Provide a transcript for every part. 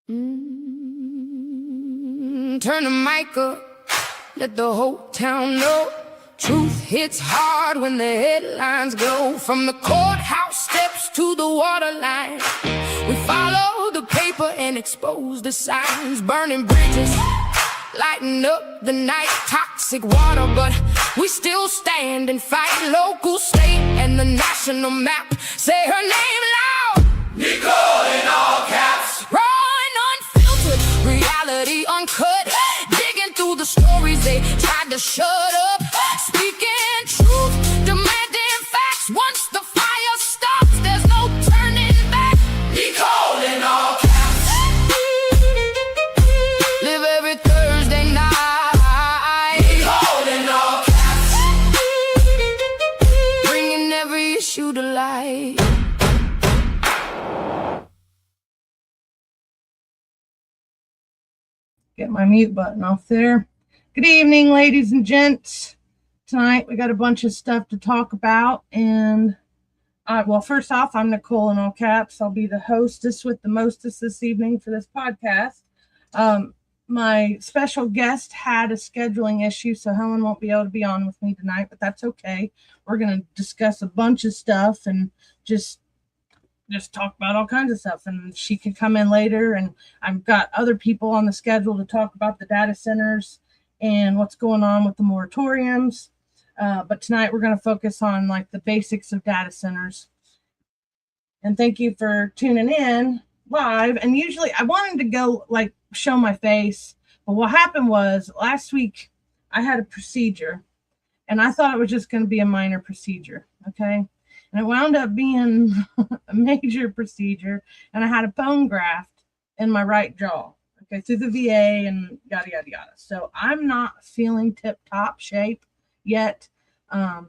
Turn the mic up, let the whole town know. Truth hits hard when the headlines glow. From the courthouse steps to the waterline, we follow the paper and expose the signs. Burning bridges, lighting up the night. Toxic water, but we still stand and fight. Local, state, and the national map. Say her name loud. NICOLE in all caps. Raw and unfiltered, reality uncut. Digging through the stories they tried to shut up. Speaking truth, demanding facts. Once the fire stops, there's no turning back. NICOLE in all caps. Live every Thursday night. NICOLE in all caps. Bringing every issue to light. Get my mute button off there. Good evening, ladies and gents. Tonight we got a bunch of stuff to talk about, and well, first off, I'm NICOLE in all caps. I'll be the hostess with the mostest this evening for this podcast. My special guest had a scheduling issue, so Helen won't be able to be on with me tonight, but that's okay. We're going to discuss a bunch of stuff and just talk about all kinds of stuff, and she could come in later, and I've got other people on the schedule to talk about the data centers and what's going on with the moratoriums. But tonight we're going to focus on like the basics of data centers. And thank you for tuning in live. And usually I wanted to go like show my face, but what happened was last week I had a procedure and I thought it was just going to be a minor procedure. Okay. And it wound up being a major procedure, and I had a bone graft in my right jaw, okay, through the VA and yada, yada, yada. So I'm not feeling tip-top shape yet. I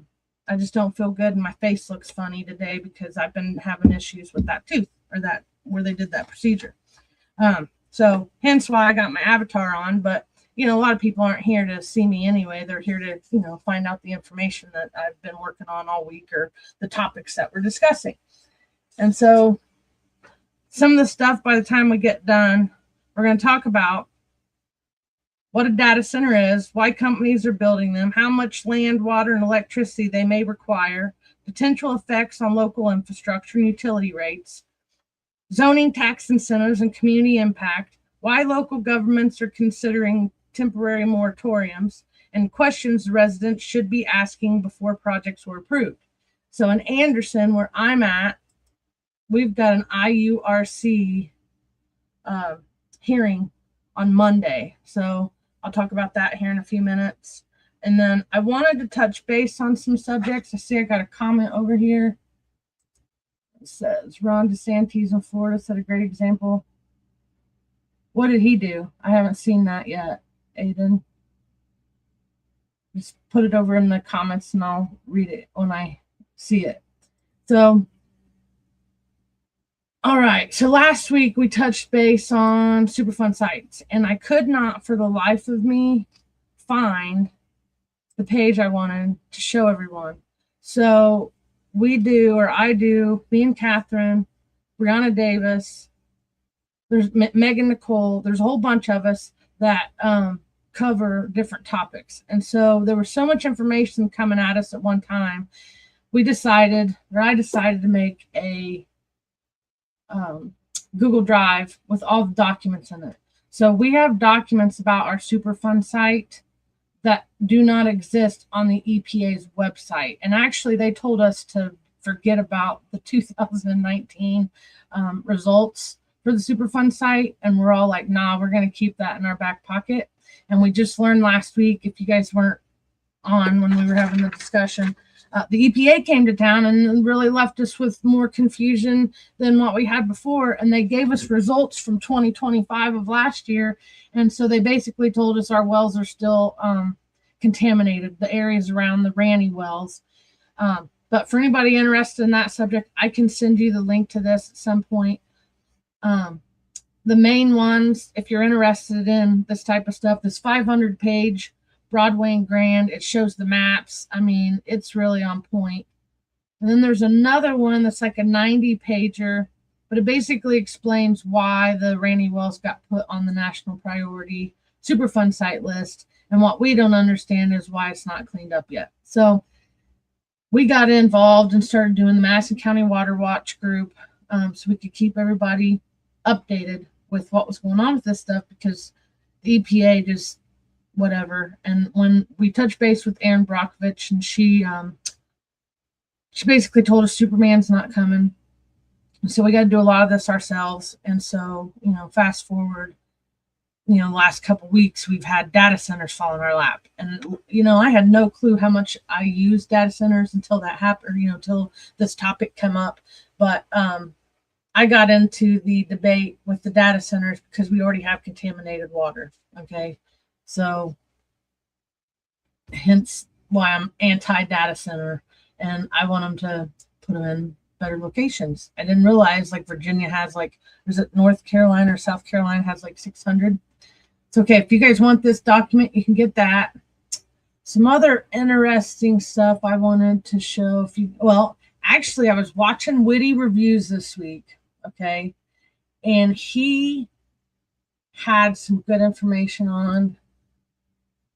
just don't feel good, and my face looks funny today because I've been having issues with that tooth, or that where they did that procedure. So hence why I got my avatar on, but a lot of people aren't here to see me anyway. They're here to, find out the information that I've been working on all week, or the topics that we're discussing. And so some of the stuff, by the time we get done, we're going to talk about what a data center is, why companies are building them, how much land, water, and electricity they may require, potential effects on local infrastructure and utility rates, zoning, tax incentives, and community impact, why local governments are considering temporary moratoriums, and questions residents should be asking before projects were approved. So in Anderson, where I'm at, we've got an IURC hearing on Monday. So I'll talk about that here in a few minutes. And then I wanted to touch base on some subjects. I see I got a comment over here. It says, Ron DeSantis in Florida set a great example. What did he do? I haven't seen that yet. Aiden, just put it over in the comments and I'll read it when I see it. So, all right. So last week we touched base on Superfund sites, and I could not for the life of me find the page I wanted to show everyone. So I do, me and Catherine, Brianna Davis, there's Megan Nicole, there's a whole bunch of us that cover different topics. And so there was so much information coming at us at one time. I decided to make a Google Drive with all the documents in it. So we have documents about our Superfund site that do not exist on the EPA's website. And actually they told us to forget about the 2019 results for the Superfund site. And we're all like, nah, we're going to keep that in our back pocket. And we just learned last week, if you guys weren't on when we were having the discussion, the EPA came to town and really left us with more confusion than what we had before. And they gave us results from 2025 of last year. And so they basically told us our wells are still contaminated, the areas around the Ranny wells. But for anybody interested in that subject, I can send you the link to this at some point. The main ones, if you're interested in this type of stuff, this 500-page Broadway and Grand, it shows the maps. I mean, it's really on point. And then there's another one that's like a 90-pager but it basically explains why the Rainy Wells got put on the National Priority Superfund site list. And what we don't understand is why it's not cleaned up yet. So we got involved and started doing the Madison County Water Watch group, so we could keep everybody updated with what was going on with this stuff, because the EPA just whatever. And when we touched base with Erin Brockovich, and she basically told us Superman's not coming. So we got to do a lot of this ourselves. And so, fast forward, the last couple weeks, we've had data centers fall in our lap. And, I had no clue how much I use data centers until that happened, or, until this topic came up. But I got into the debate with the data centers because we already have contaminated water. Okay. So hence why I'm anti-data center, and I want them to put them in better locations. I didn't realize Virginia has was it North Carolina or South Carolina has 600. It's okay. If you guys want this document, you can get that. Some other interesting stuff I wanted to show. Actually, I was watching Witty Reviews this week. Okay. And he had some good information on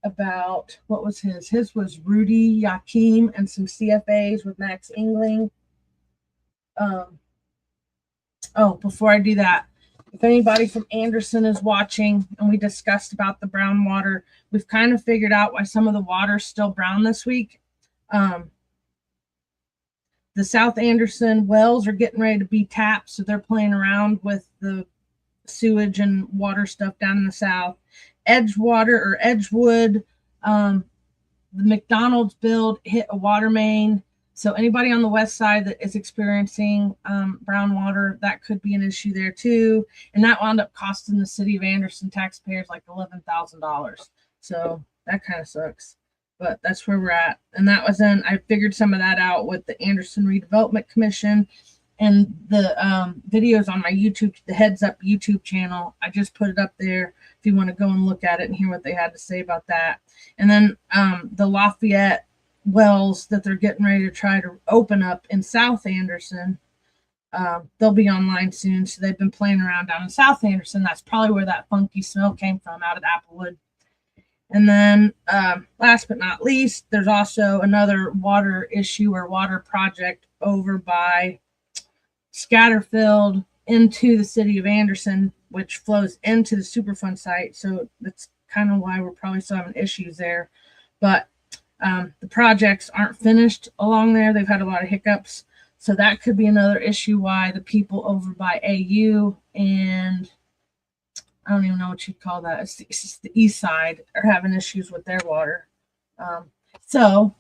about what was his. His was Rudy Yakim and some CFAs with Max Engling. Before I do that, if anybody from Anderson is watching, and we discussed about the brown water, we've kind of figured out why some of the water's still brown this week. The South Anderson wells are getting ready to be tapped, so they're playing around with the sewage and water stuff down in the south. Edgewood, the McDonald's build hit a water main. So anybody on the west side that is experiencing brown water, that could be an issue there too. And that wound up costing the city of Anderson taxpayers $11,000. So that kind of sucks. But that's where we're at. And that was I figured some of that out with the Anderson Redevelopment Commission and the videos on my YouTube, the Heads Up YouTube channel. I just put it up there if you want to go and look at it and hear what they had to say about that. And then the Lafayette wells that they're getting ready to try to open up in South Anderson, they'll be online soon. So they've been playing around down in South Anderson. That's probably where that funky smell came from, out of Applewood. And then last but not least, there's also another water issue or water project over by Scatterfield into the city of Anderson, which flows into the Superfund site. So that's kind of why we're probably still having issues there. But the projects aren't finished along there. They've had a lot of hiccups. So that could be another issue why the people over by AU and I don't even know what you'd call that. It's the east side are having issues with their water. So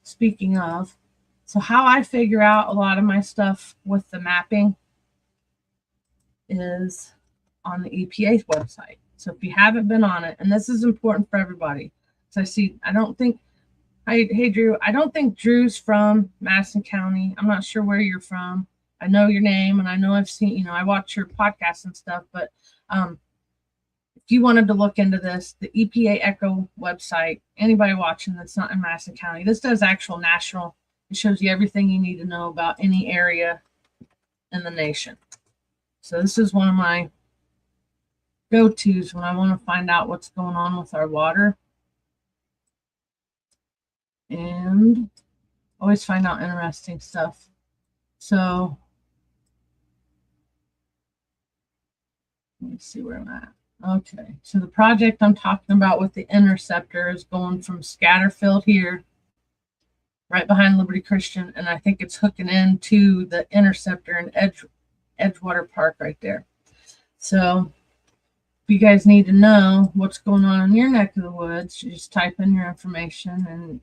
speaking of, so how I figure out a lot of my stuff with the mapping is on the EPA's website. So if you haven't been on it, and this is important for everybody. So I don't think Drew, I don't think Drew's from Madison County. I'm not sure where you're from. I know your name, and I know I've seen, I watch your podcasts and stuff, but if you wanted to look into this, the EPA Echo website, anybody watching that's not in Madison County, this does actual national. It shows you everything you need to know about any area in the nation. So this is one of my go-tos when I want to find out what's going on with our water. And always find out interesting stuff. So let me see where I'm at. Okay, so the project I'm talking about with the interceptor is going from Scatterfield here, right behind Liberty Christian, and I think it's hooking into the interceptor in Edgewater Park right there. So if you guys need to know what's going on in your neck of the woods, you just type in your information and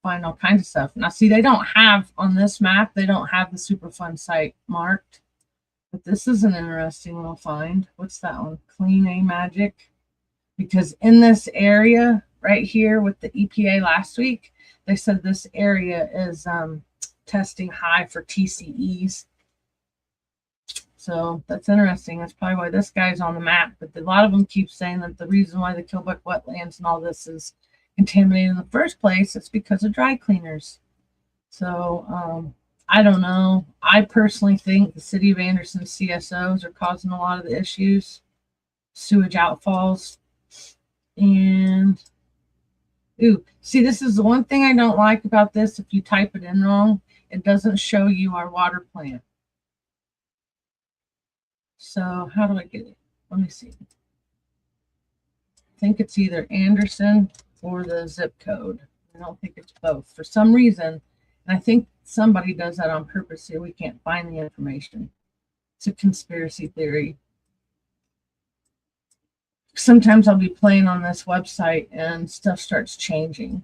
find all kinds of stuff. Now, see, they don't have on this map, they don't have the Superfund site marked. But this is an interesting little find. What's that one? Clean A Magic. Because in this area right here with the EPA last week, they said this area is testing high for TCEs. So that's interesting. That's probably why this guy's on the map. But a lot of them keep saying that the reason why the Kilbuck wetlands and all this is contaminated in the first place is because of dry cleaners. So I don't know. I personally think the city of Anderson CSOs are causing a lot of the issues, sewage outfalls. And ooh, see, this is the one thing I don't like about this. If you type it in wrong, it doesn't show you our water plant. So how do I get it? Let me see. I think it's either Anderson or the zip code. I don't think it's both for some reason. And I think somebody does that on purpose here. We can't find the information. It's a conspiracy theory. Sometimes I'll be playing on this website and stuff starts changing.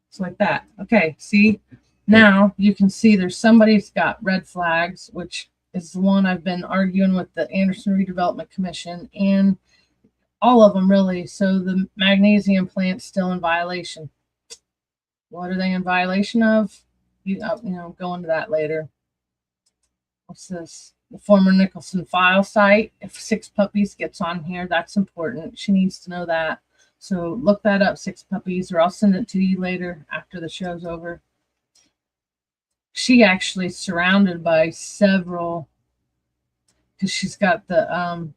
It's like that. Okay, see? Now you can see there's somebody's got red flags, which is the one I've been arguing with the Anderson Redevelopment Commission and all of them really. So the magnesium plant's still in violation. What are they in violation of? You know, go into that later. What's this? The former Nicholson file site. If 6 puppies gets on here, that's important. She needs to know that. So look that up, 6 puppies, or I'll send it to you later after the show's over. She actually surrounded by several, because she's got the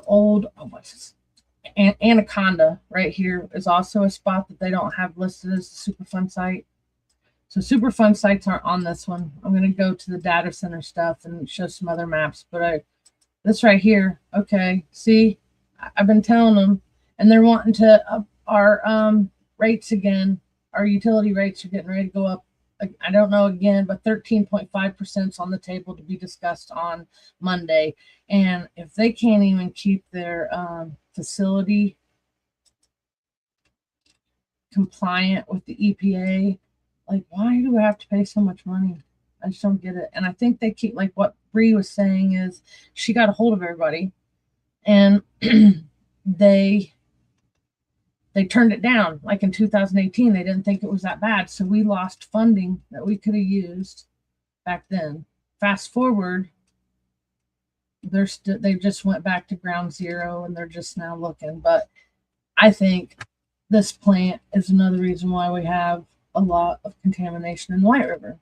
old, oh, what's this? Anaconda right here is also a spot that they don't have listed as a Superfund site. So Superfund sites aren't on this one. I'm going to go to the data center stuff and show some other maps. But this right here, okay, see, I've been telling them, and they're wanting to up our rates again. Our utility rates are getting ready to go up. I don't know again, but 13.5% is on the table to be discussed on Monday. And if they can't even keep their facility compliant with the EPA, like, why do we have to pay so much money? I just don't get it. And I think they keep, like what Bree was saying is she got a hold of everybody and they turned it down. Like in 2018, they didn't think it was that bad. So we lost funding that we could have used back then. Fast forward, they just went back to ground zero and they're just now looking. But I think this plant is another reason why we have a lot of contamination in the White River.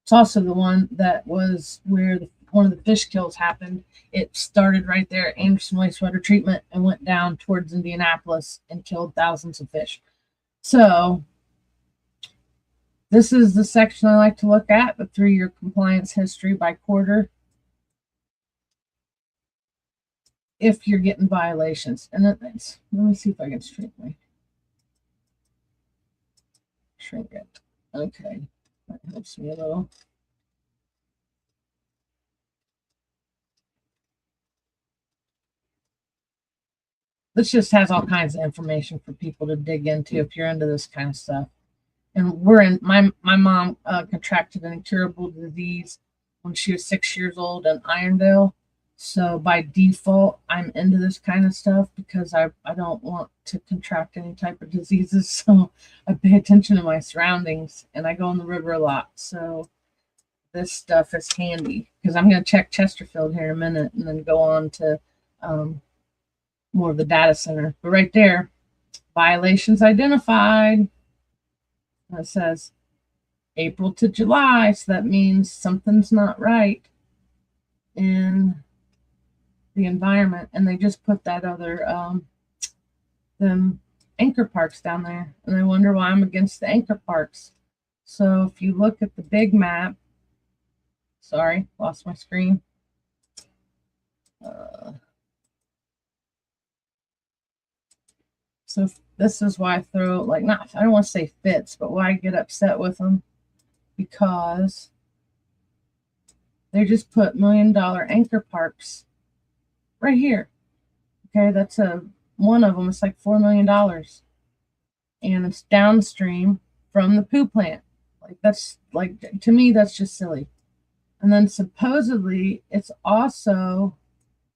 It's also the one that was where one of the fish kills happened. It started right there at Anderson Wastewater Treatment and went down towards Indianapolis and killed thousands of fish. So this is the section I like to look at, the 3-year compliance history by quarter. If you're getting violations. And let me see if I can shrink it. Okay, that helps me a little. This just has all kinds of information for people to dig into if you're into this kind of stuff. And my mom contracted an incurable disease when she was 6 years old in Irondale. So by default, I'm into this kind of stuff because I don't want to contract any type of diseases. So I pay attention to my surroundings and I go in the river a lot. So this stuff is handy because I'm going to check Chesterfield here in a minute and then go on to more of the data center. But right there, violations identified. It says April to July. So that means something's not right in the environment. And they just put that other them anchor parks down there. And I wonder why I'm against the anchor parks. So if you look at the big map, sorry, lost my screen. So this is why I throw, like, not, I don't want to say fits, but why I get upset with them, because they just put $1 million anchor parks right here. Okay, that's one of them. It's like $4 million, and it's downstream from the poo plant. Like, that's, like, to me, that's just silly. And then supposedly it's also,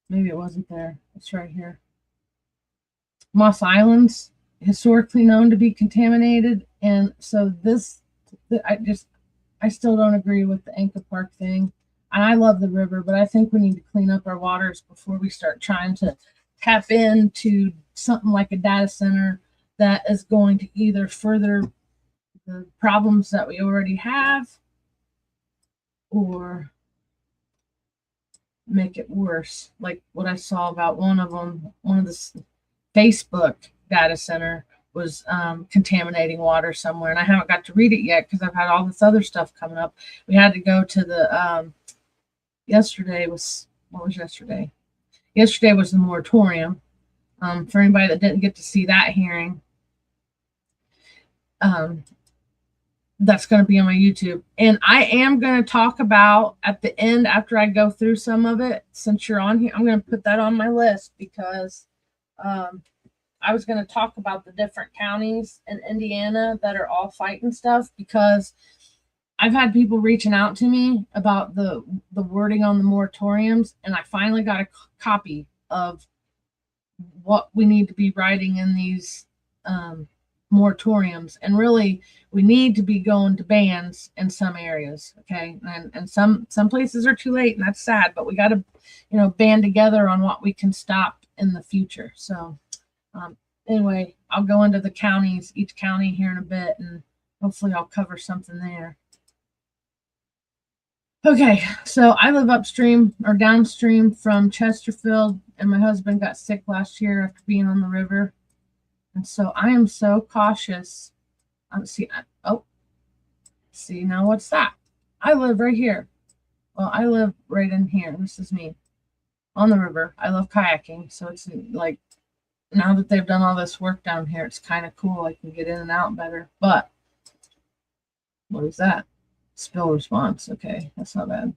maybe it wasn't there. It's right here. Moss Island's historically known to be contaminated, and so I still don't agree with the anchor park thing. And I love the river, but I think we need to clean up our waters before we start trying to tap into something like a data center that is going to either further the problems that we already have or make it worse. Like what I saw about one of the Facebook data center was contaminating water somewhere, and I haven't got to read it yet because I've had all this other stuff coming up. We had to go to the yesterday was yesterday? Yesterday was the moratorium. For anybody that didn't get to see that hearing, that's going to be on my YouTube. And I am going to talk about at the end, after I go through some of it, since you're on here, I'm going to put that on my list because I was going to talk about the different counties in Indiana that are all fighting stuff, because I've had people reaching out to me about the wording on the moratoriums, and I finally got a copy of what we need to be writing in these moratoriums. And really, we need to be going to bans in some areas, okay? And some places are too late, and that's sad, but we got to, band together on what we can stop in the future. So anyway, I'll go into the counties, each county here in a bit, and hopefully I'll cover something there. Okay, so I live upstream or downstream from Chesterfield, and my husband got sick last year after being on the river. And so I am so cautious. See, now what's that? I live right here. Well, I live right in here. This is me on the river. I love kayaking. So it's like, now that they've done all this work down here, it's kind of cool. I can get in and out better. But what is that? Spill response. Okay, that's not bad.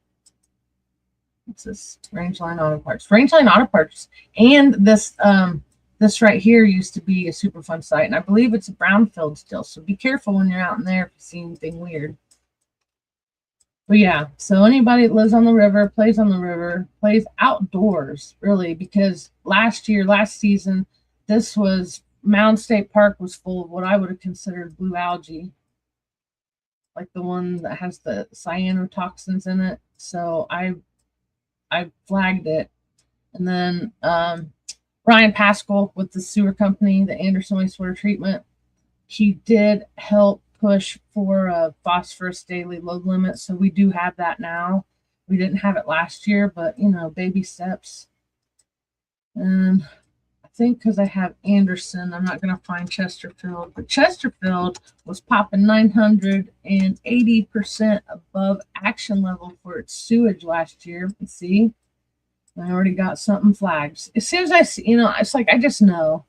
What's this? Rangeline Auto Parts. Rangeline Auto Parts. And this right here used to be a Superfund site, and I believe it's a brownfield still. So be careful when you're out in there if you see anything weird. But yeah, so anybody that lives on the river, plays outdoors, really, because last season, Mound State Park was full of what I would have considered blue algae, like the one that has the cyanotoxins in it. So I flagged it. And then Ryan Pascal with the sewer company, the Anderson Wastewater Treatment, he did help push for a phosphorus daily load limit. So we do have that now. We didn't have it last year, but baby steps. And I think because I have Anderson, I'm not going to find Chesterfield, but Chesterfield was popping 980% above action level for its sewage last year. Let's see. I already got something flagged. As soon as I see, it's like I just know.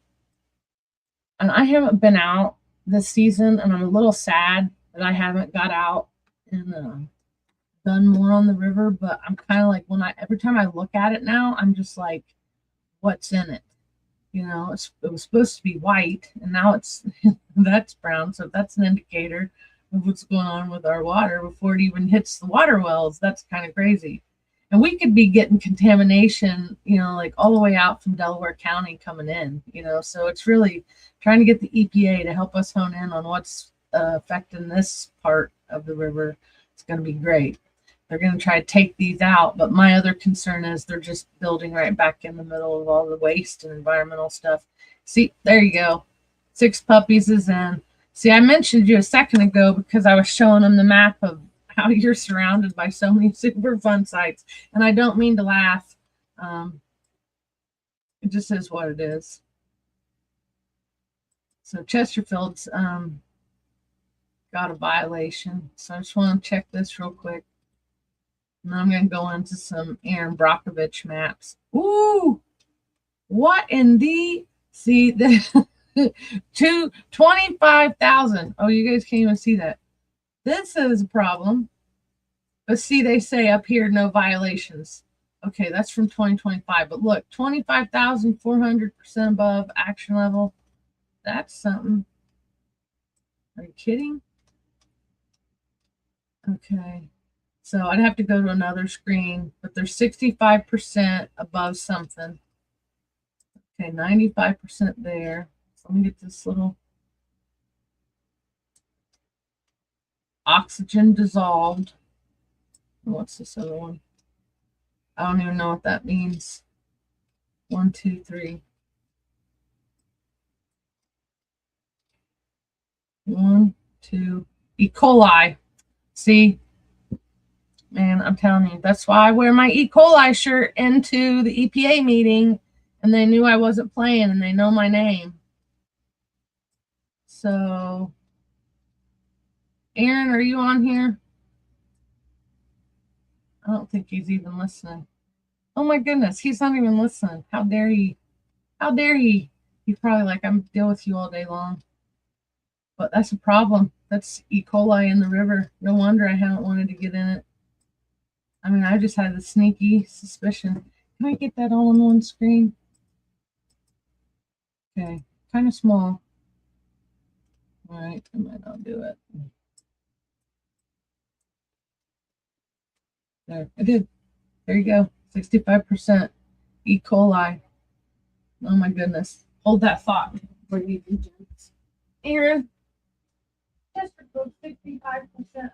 And I haven't been out this season, and I'm a little sad that I haven't got out and done more on the river. But I'm kind of like, every time I look at it now, I'm just like, what's in it? It was supposed to be white, and now that's brown. So that's an indicator of what's going on with our water before it even hits the water wells. That's kind of crazy. And we could be getting contamination, like all the way out from Delaware County coming in, so it's really trying to get the EPA to help us hone in on what's affecting this part of the river. It's going to be great. They're going to try to take these out, but my other concern is they're just building right back in the middle of all the waste and environmental stuff. See, there you go. 6 puppies is in. See, I mentioned you a second ago because I was showing them the map of how you're surrounded by so many Superfund sites. And I don't mean to laugh. It just is what it is. So Chesterfield's got a violation. So I just want to check this real quick. And I'm going to go into some Aaron Brockovich maps. Ooh, what in the, see, the 25,000. Oh, you guys can't even see that. This is a problem. But see, they say up here, no violations. Okay, that's from 2025. But look, 25,400% above action level. That's something. Are you kidding? Okay. So I'd have to go to another screen. But they're 65% above something. Okay, 95% there. So let me get this little oxygen dissolved. What's this other one? I don't even know what that means. 1, 2, 3. 1, 2, E. coli. See? Man, I'm telling you, that's why I wear my E. coli shirt into the EPA meeting, and they knew I wasn't playing, and they know my name. So, Aaron, are you on here? I don't think he's even listening. Oh my goodness, he's not even listening. How dare he? How dare he? He's probably like, I'm deal with you all day long. But that's a problem. That's E. coli in the river. No wonder I haven't wanted to get in it. I mean, I just had the sneaky suspicion. Can I get that all on one screen? Okay, kind of small. All right, I might not do it. There, I did. There you go. 65% E. coli. Oh my goodness. Hold that thought. Aaron, just for 65%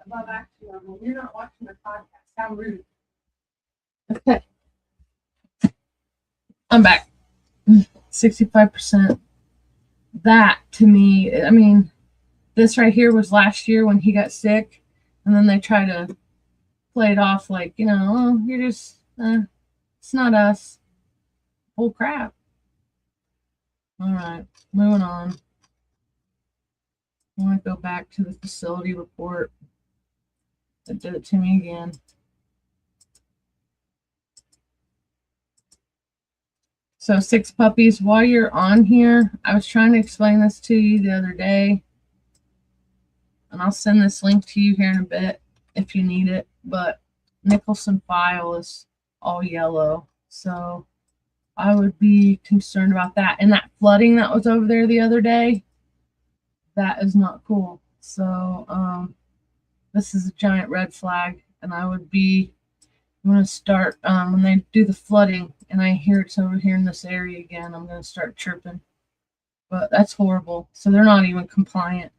above action level. You're not watching the podcast. How rude. Okay. I'm back. 65%. That to me, I mean, this right here was last year when he got sick, and then they try to play it off like, you know, oh, you're just, it's not us. Bull crap. All right, moving on. I want to go back to the facility report. It did it to me again. So 6 puppies. While you're on here, I was trying to explain this to you the other day, and I'll send this link to you here in a bit if you need it, but Nicholson file is all yellow, so I would be concerned about that. And that flooding that was over there the other day, that is not cool. So this is a giant red flag, and I would be, I'm going to start, when they do the flooding and I hear it's over here in this area again, I'm going to start chirping. But that's horrible. So they're not even compliant.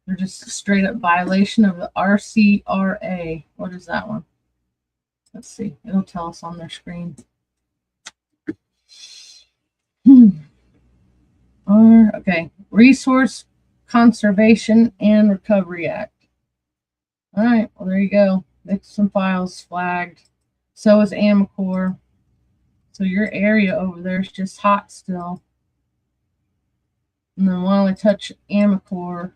They're just a straight up violation of the RCRA. What is that one? Let's see. It'll tell us on their screen. Okay. Resource Conservation and Recovery Act. All right. Well, there you go. There's some files flagged. So is Amicor. So your area over there is just hot still. And then while I touch Amicor,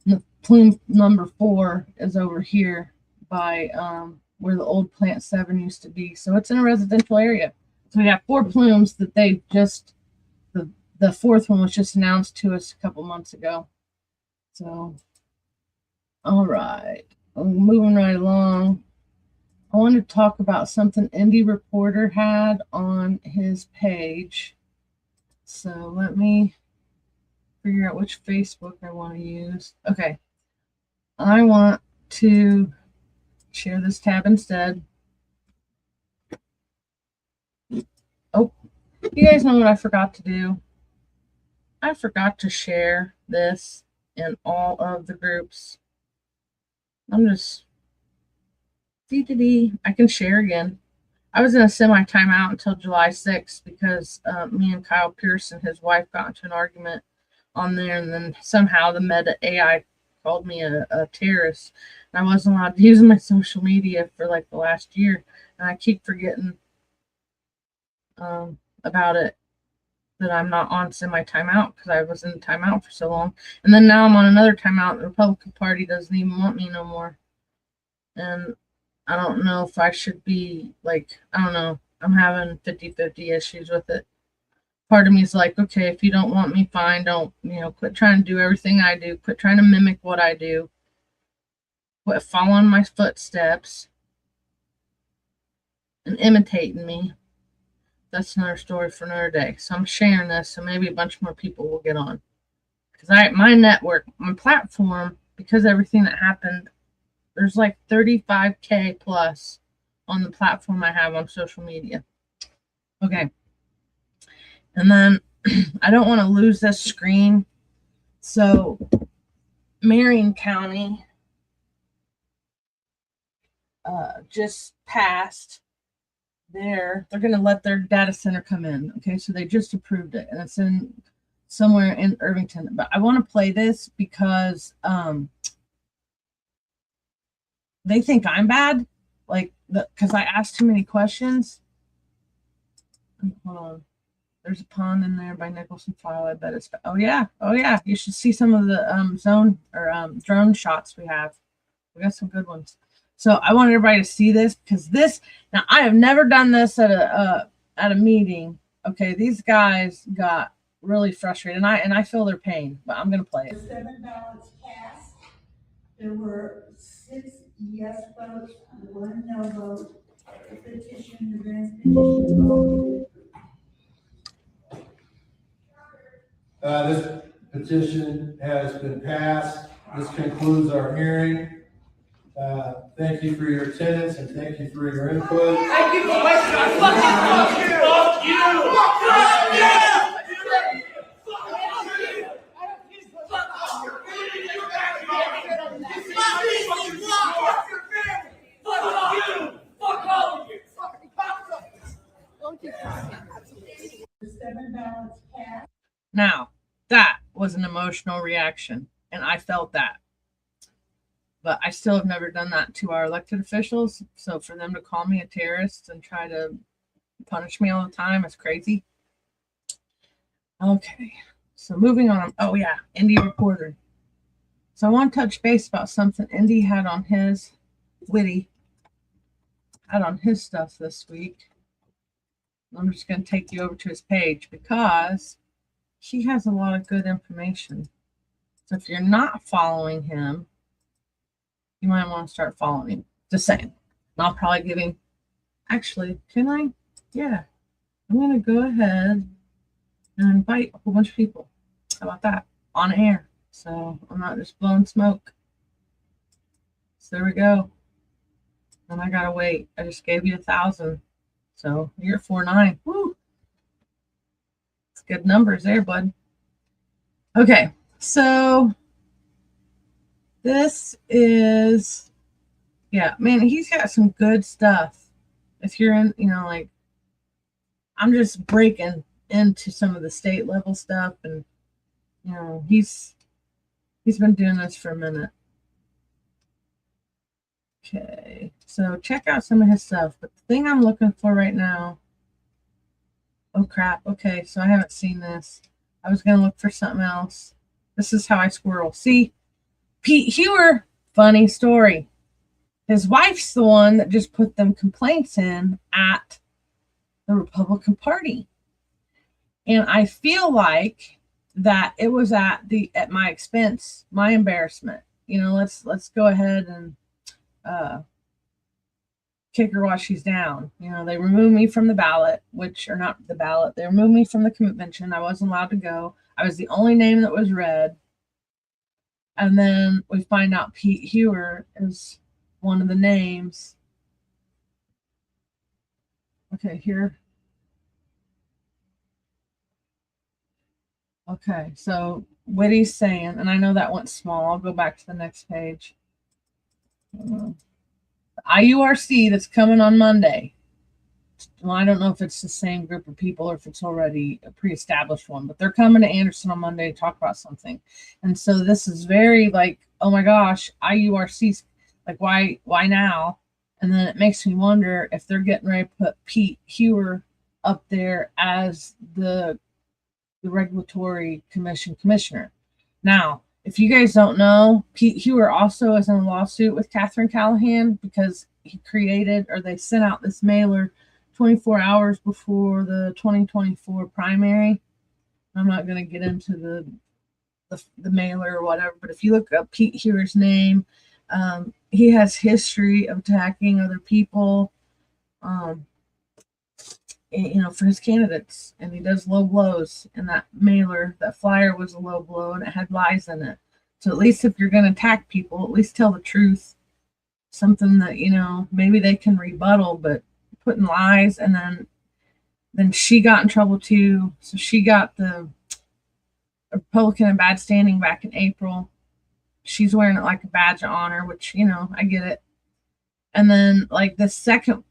the plume number 4 is over here by where the old plant 7 used to be. So it's in a residential area. So we have 4 plumes that they just, the 4th one was just announced to us a couple months ago. So, all right, I'm moving right along. I want to talk about something Indie Reporter had on his page. So let me figure out which Facebook I want to use. Okay. I want to share this tab instead. Oh, you guys know what I forgot to do? I forgot to share this in all of the groups. I'm just I can share again. I was in a semi-timeout until July 6th because me and Kyle Pierce and his wife got into an argument on there, and then somehow the Meta AI called me a terrorist. And I wasn't allowed to use my social media for like the last year, and I keep forgetting about it, that I'm not on semi-timeout because I was in timeout for so long. And then now I'm on another timeout. The Republican Party doesn't even want me no more. And I don't know if I should be like, I don't know. I'm having 50-50 issues with it. Part of me is like, okay, if you don't want me, fine. Don't, quit trying to do everything I do. Quit trying to mimic what I do. Quit following my footsteps and imitating me. That's another story for another day. So I'm sharing this, so maybe a bunch more people will get on. Because my network, my platform, because everything that happened, there's like 35K plus on the platform I have on social media. Okay. And then I don't want to lose this screen. So Marion County just passed they're going to let their data center come in. Okay. So they just approved it, and it's somewhere in Irvington. But I want to play this because they think I'm bad, like because I asked too many questions. Hold on. There's a pond in there by Nicholson File. I bet it's. Oh yeah. You should see some of the zone or drone shots we have. We got some good ones. So I want everybody to see this because this. Now I have never done this at a meeting. Okay, these guys got really frustrated, and I feel their pain. But I'm gonna play it. 7 ballots cast. There were 6 yes votes and 1 no vote. The petition, the grants petition. This petition has been passed. This concludes our hearing. Thank you for your attendance and thank you for your input. Thank you for wasting our fucking time. Fuck you! Fuck you! Fuck all of you! The 7 ballots cast. Now that was an emotional reaction, and I felt that. But I still have never done that to our elected officials. So for them to call me a terrorist and try to punish me all the time is crazy. Okay, so moving on. Oh yeah, Indy Reporter. So I want to touch base about something Indy had on his stuff this week. I'm just going to take you over to his page because he has a lot of good information. So if you're not following him, you might want to start following him. Just saying. And I'll probably give him. Actually, can I? Yeah. I'm going to go ahead and invite a whole bunch of people. How about that? On air. So I'm not just blowing smoke. So there we go. And I got to wait. I just gave you 1,000. So you're at 4.9. Woo. It's good numbers there, bud. Okay. So this is, yeah, man, he's got some good stuff. If you're in, like, I'm just breaking into some of the state level stuff, and he's been doing this for a minute. Okay, so check out some of his stuff. But the thing I'm looking for right now, oh crap, okay, so I haven't seen this. I was gonna look for something else. This is how I squirrel. See, Pete Hewer, funny story. His wife's the one that just put them complaints in at the Republican Party. And I feel like that it was at my expense, my embarrassment. Let's go ahead and kick her while she's down. They removed me from the ballot, or not the ballot. They removed me from the convention. I wasn't allowed to go. I was the only name that was read. And then we find out Pete Hewer is one of the names. Okay, here. Okay, so what he's saying, and I know that went small. I'll go back to the next page. The IURC that's coming on Monday. Well, I don't know if it's the same group of people or if it's already a pre-established one, but they're coming to Anderson on Monday to talk about something. And so this is very like, oh my gosh, IURC's like, why now? And then it makes me wonder if they're getting ready to put Pete Hewer up there as the regulatory commissioner. Now, if you guys don't know, Pete Hewer also is in a lawsuit with Catherine Callahan because he they sent out this mailer 24 hours before the 2024 primary. I'm not going to get into the mailer or whatever, but if you look up Pete Hewer's name, he has history of attacking other people, for his candidates, and he does low blows. And that mailer, that flyer was a low blow, and it had lies in it. So at least if you're going to attack people, at least tell the truth. Something that maybe they can rebuttal, but putting lies. And then she got in trouble too. So she got the Republican in bad standing back in April. She's wearing it like a badge of honor, which I get it. And then like the second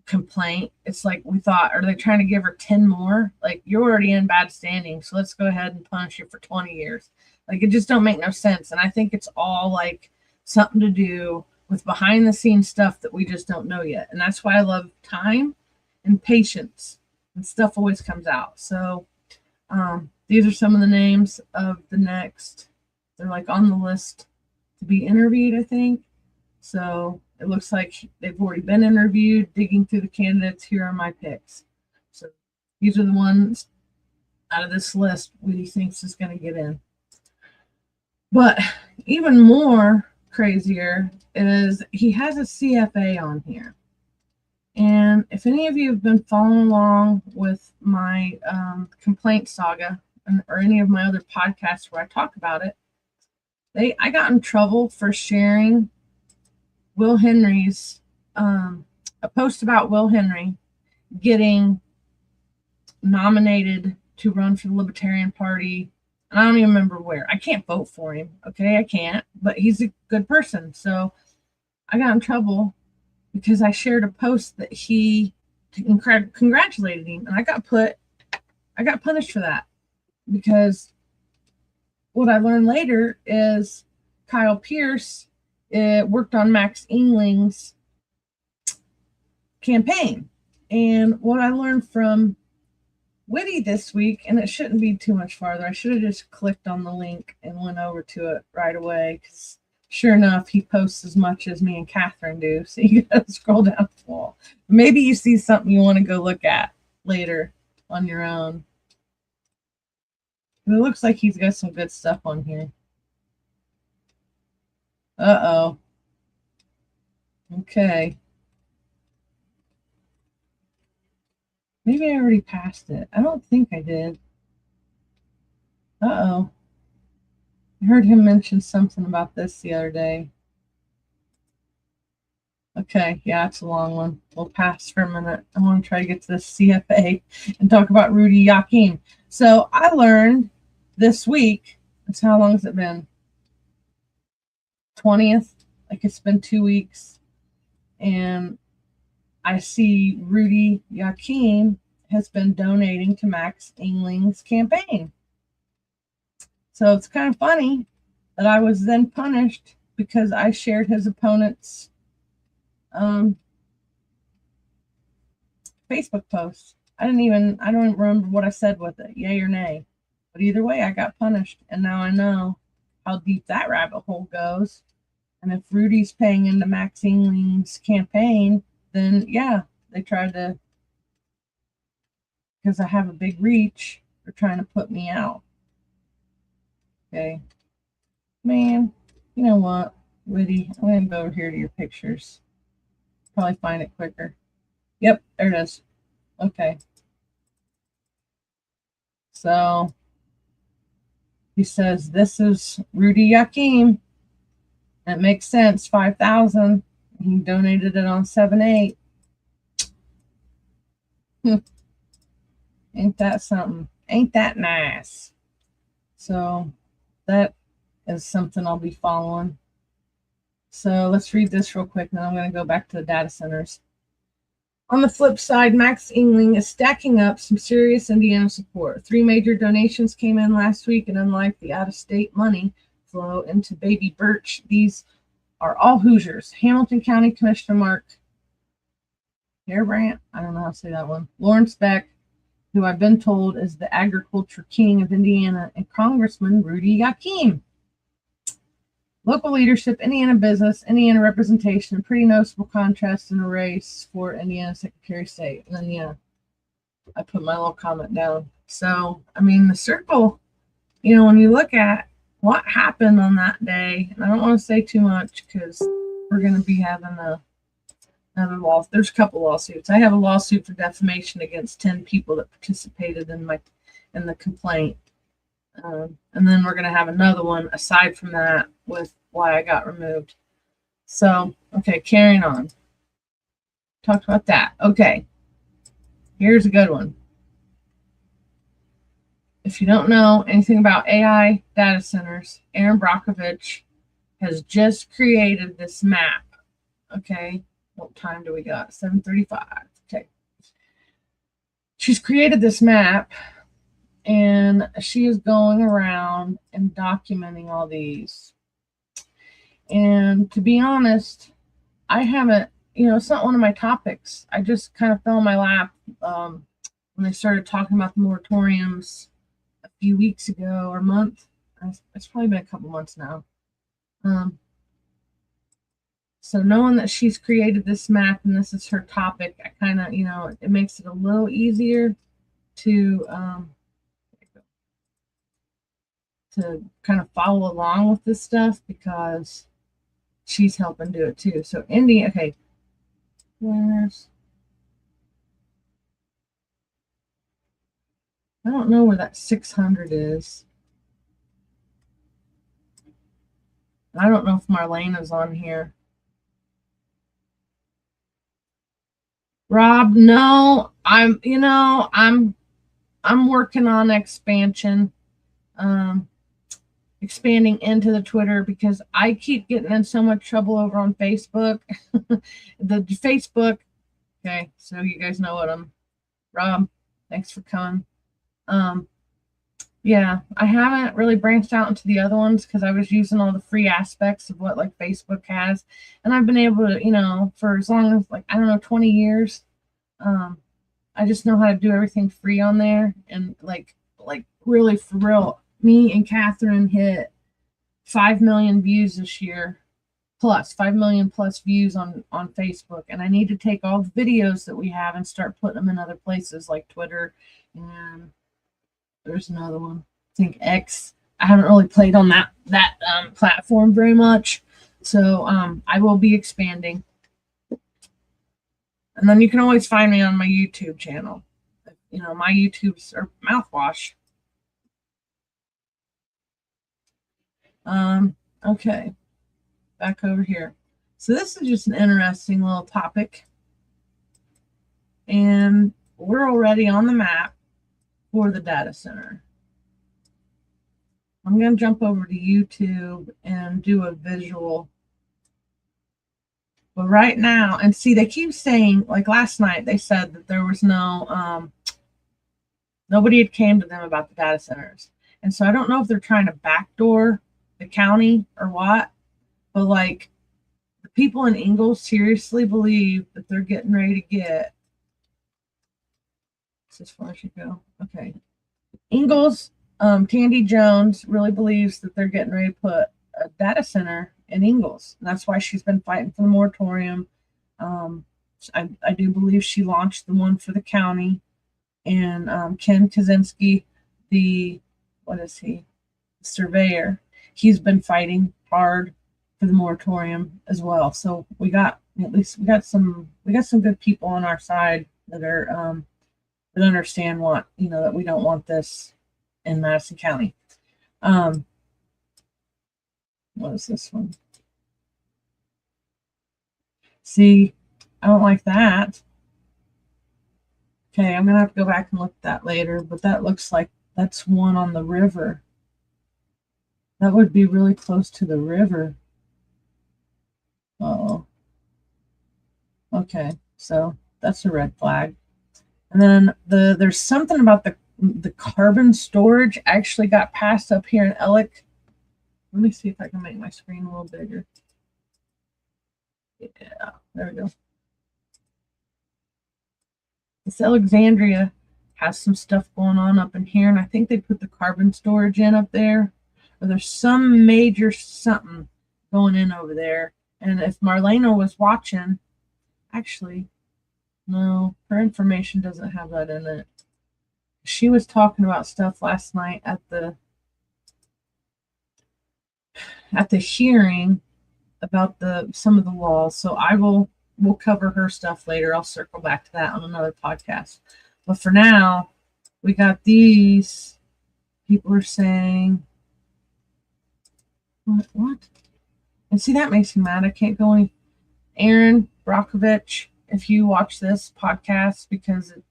complaint, it's like we thought, are they trying to give her 10 more? Like, you're already in bad standing, so let's go ahead and punish you for 20 years. Like, it just don't make no sense. And I think it's all like something to do with behind the scenes stuff that we just don't know yet. And that's why I love time and patience, and stuff always comes out. So these are some of the names of the next. They're like on the list to be interviewed, I think. So it looks like they've already been interviewed. Digging through the candidates, here are my picks. So these are the ones out of this list Woody thinks is going to get in. But even more crazier is he has a CFA on here. And if any of you have been following along with my complaint saga or any of my other podcasts where I talk about it, I got in trouble for sharing Will Henry's, a post about Will Henry getting nominated to run for the Libertarian Party. And I don't even remember where. I can't vote for him. Okay, I can't. But he's a good person. So I got in trouble because I shared a post that he congratulated him. And I got punished for that. Because what I learned later is Kyle Pierce worked on Max Engling's campaign. And what I learned from Whitty this week, and it shouldn't be too much farther. I should have just clicked on the link and went over to it right away, because sure enough, he posts as much as me and Catherine do. So you gotta scroll down the wall. Maybe you see something you want to go look at later on your own. It looks like he's got some good stuff on here. Uh-oh. Okay. Maybe I already passed it. I don't think I did. Uh-oh. I heard him mention something about this the other day. Okay, yeah, it's a long one. We'll pass for a minute. I want to try to get to this CFA and talk about Rudy Yaquim. So I learned this week, it's how long has it been? 20th? Like it's been 2 weeks. And I see Rudy Yaquim has been donating to Max Engling's campaign. So it's kind of funny that I was then punished because I shared his opponent's Facebook post. I don't remember what I said with it, yay or nay. But either way, I got punished. And now I know how deep that rabbit hole goes. And if Rudy's paying into Max Engling's campaign, then yeah, they tried to, because I have a big reach, they're trying to put me out. Okay. Man, you know what, Whitty, I'm going to go over here to your pictures. Probably find it quicker. Yep, there it is. Okay. So he says, this is Rudy Yaquim. That makes sense, 5,000. He donated it on 7/8. Ain't that something? Ain't that nice? So that is something I'll be following. So let's read this real quick, and then I'm going to go back to the data centers. On the flip side, Max Engling is stacking up some serious Indiana support. 3 major donations came in last week, and unlike the out-of-state money flow into Baby Birch, these are all Hoosiers. Hamilton County Commissioner Mark Hairbrandt, I don't know how to say that one, Lawrence Beck, who I've been told is the agriculture king of Indiana, and Congressman Rudy Yaquim. Local leadership, Indiana business, Indiana representation, a pretty noticeable contrast in a race for Indiana Secretary of State. And then, yeah, I put my little comment down. So, I mean, the circle, you know, when you look at what happened on that day, and I don't want to say too much because we're going to be having another lawsuit. There's a couple lawsuits. I have a lawsuit for defamation against 10 people that participated in the complaint. And then we're going to have another one aside from that with why I got removed. So, okay, carrying on. Talked about that. Okay, here's a good one. If you don't know anything about AI data centers, Erin Brockovich has just created this map. Okay, what time do we got? 7:35. Okay. She's created this map, and she is going around and documenting all these. And to be honest, I haven't, it's not one of my topics. I just kind of fell in my lap when they started talking about the moratoriums a few weeks ago or month. It's probably been a couple months now. So knowing that she's created this map and this is her topic, I kind of, it makes it a little easier to kind of follow along with this stuff because she's helping do it too. So Indy, okay, I don't know where that 600 is. I don't know if Marlena's on here. Rob, no, I'm working on expansion, expanding into the Twitter because I keep getting in so much trouble over on Facebook. The Facebook, okay, so you guys know what Rob, thanks for coming. Yeah, I haven't really branched out into the other ones because I was using all the free aspects of what like Facebook has, and I've been able to, for as long as 20 years, I just know how to do everything free on there, and like really for real, me and Catherine hit 5 million views this year, plus 5 million plus views on Facebook, and I need to take all the videos that we have and start putting them in other places like Twitter and. There's another one. I think X. I haven't really played on that platform very much, so I will be expanding. And then you can always find me on my YouTube channel. My YouTube's or mouthwash. Okay, back over here. So this is just an interesting little topic, and we're already on the map for the data center. I'm going to jump over to YouTube and do a visual. But right now, and see, they keep saying, like last night, they said that there was nobody had came to them about the data centers. And so I don't know if they're trying to backdoor the county or what, but like the people in Ingalls seriously believe that they're getting ready to get as far as you go. Okay. Ingalls, Tandy Jones really believes that they're getting ready to put a data center in Ingalls. And that's why she's been fighting for the moratorium. I do believe she launched the one for the county. And Ken Kaczynski, the surveyor, he's been fighting hard for the moratorium as well. So we got some good people on our side that are that understand that we don't want this in Madison County. What is this one? See, I don't like that. Okay, I'm gonna have to go back and look at that later, but that looks like that's one on the river. That would be really close to the river. Oh. Okay, so that's a red flag. And then there's something about the carbon storage actually got passed up here in Ellick. Let me see if I can make my screen a little bigger. Yeah, there we go. This Alexandria has some stuff going on up in here, and I think they put the carbon storage in up there. Or there's some major something going in over there. And if Marlena was watching, actually, no, her information doesn't have that in it. She was talking about stuff last night at the hearing about some of the laws. So we'll cover her stuff later. I'll circle back to that on another podcast. But for now, we got these. People are saying, what? And see, that makes me mad. I can't go any. Aaron Brockovich, if you watch this podcast because it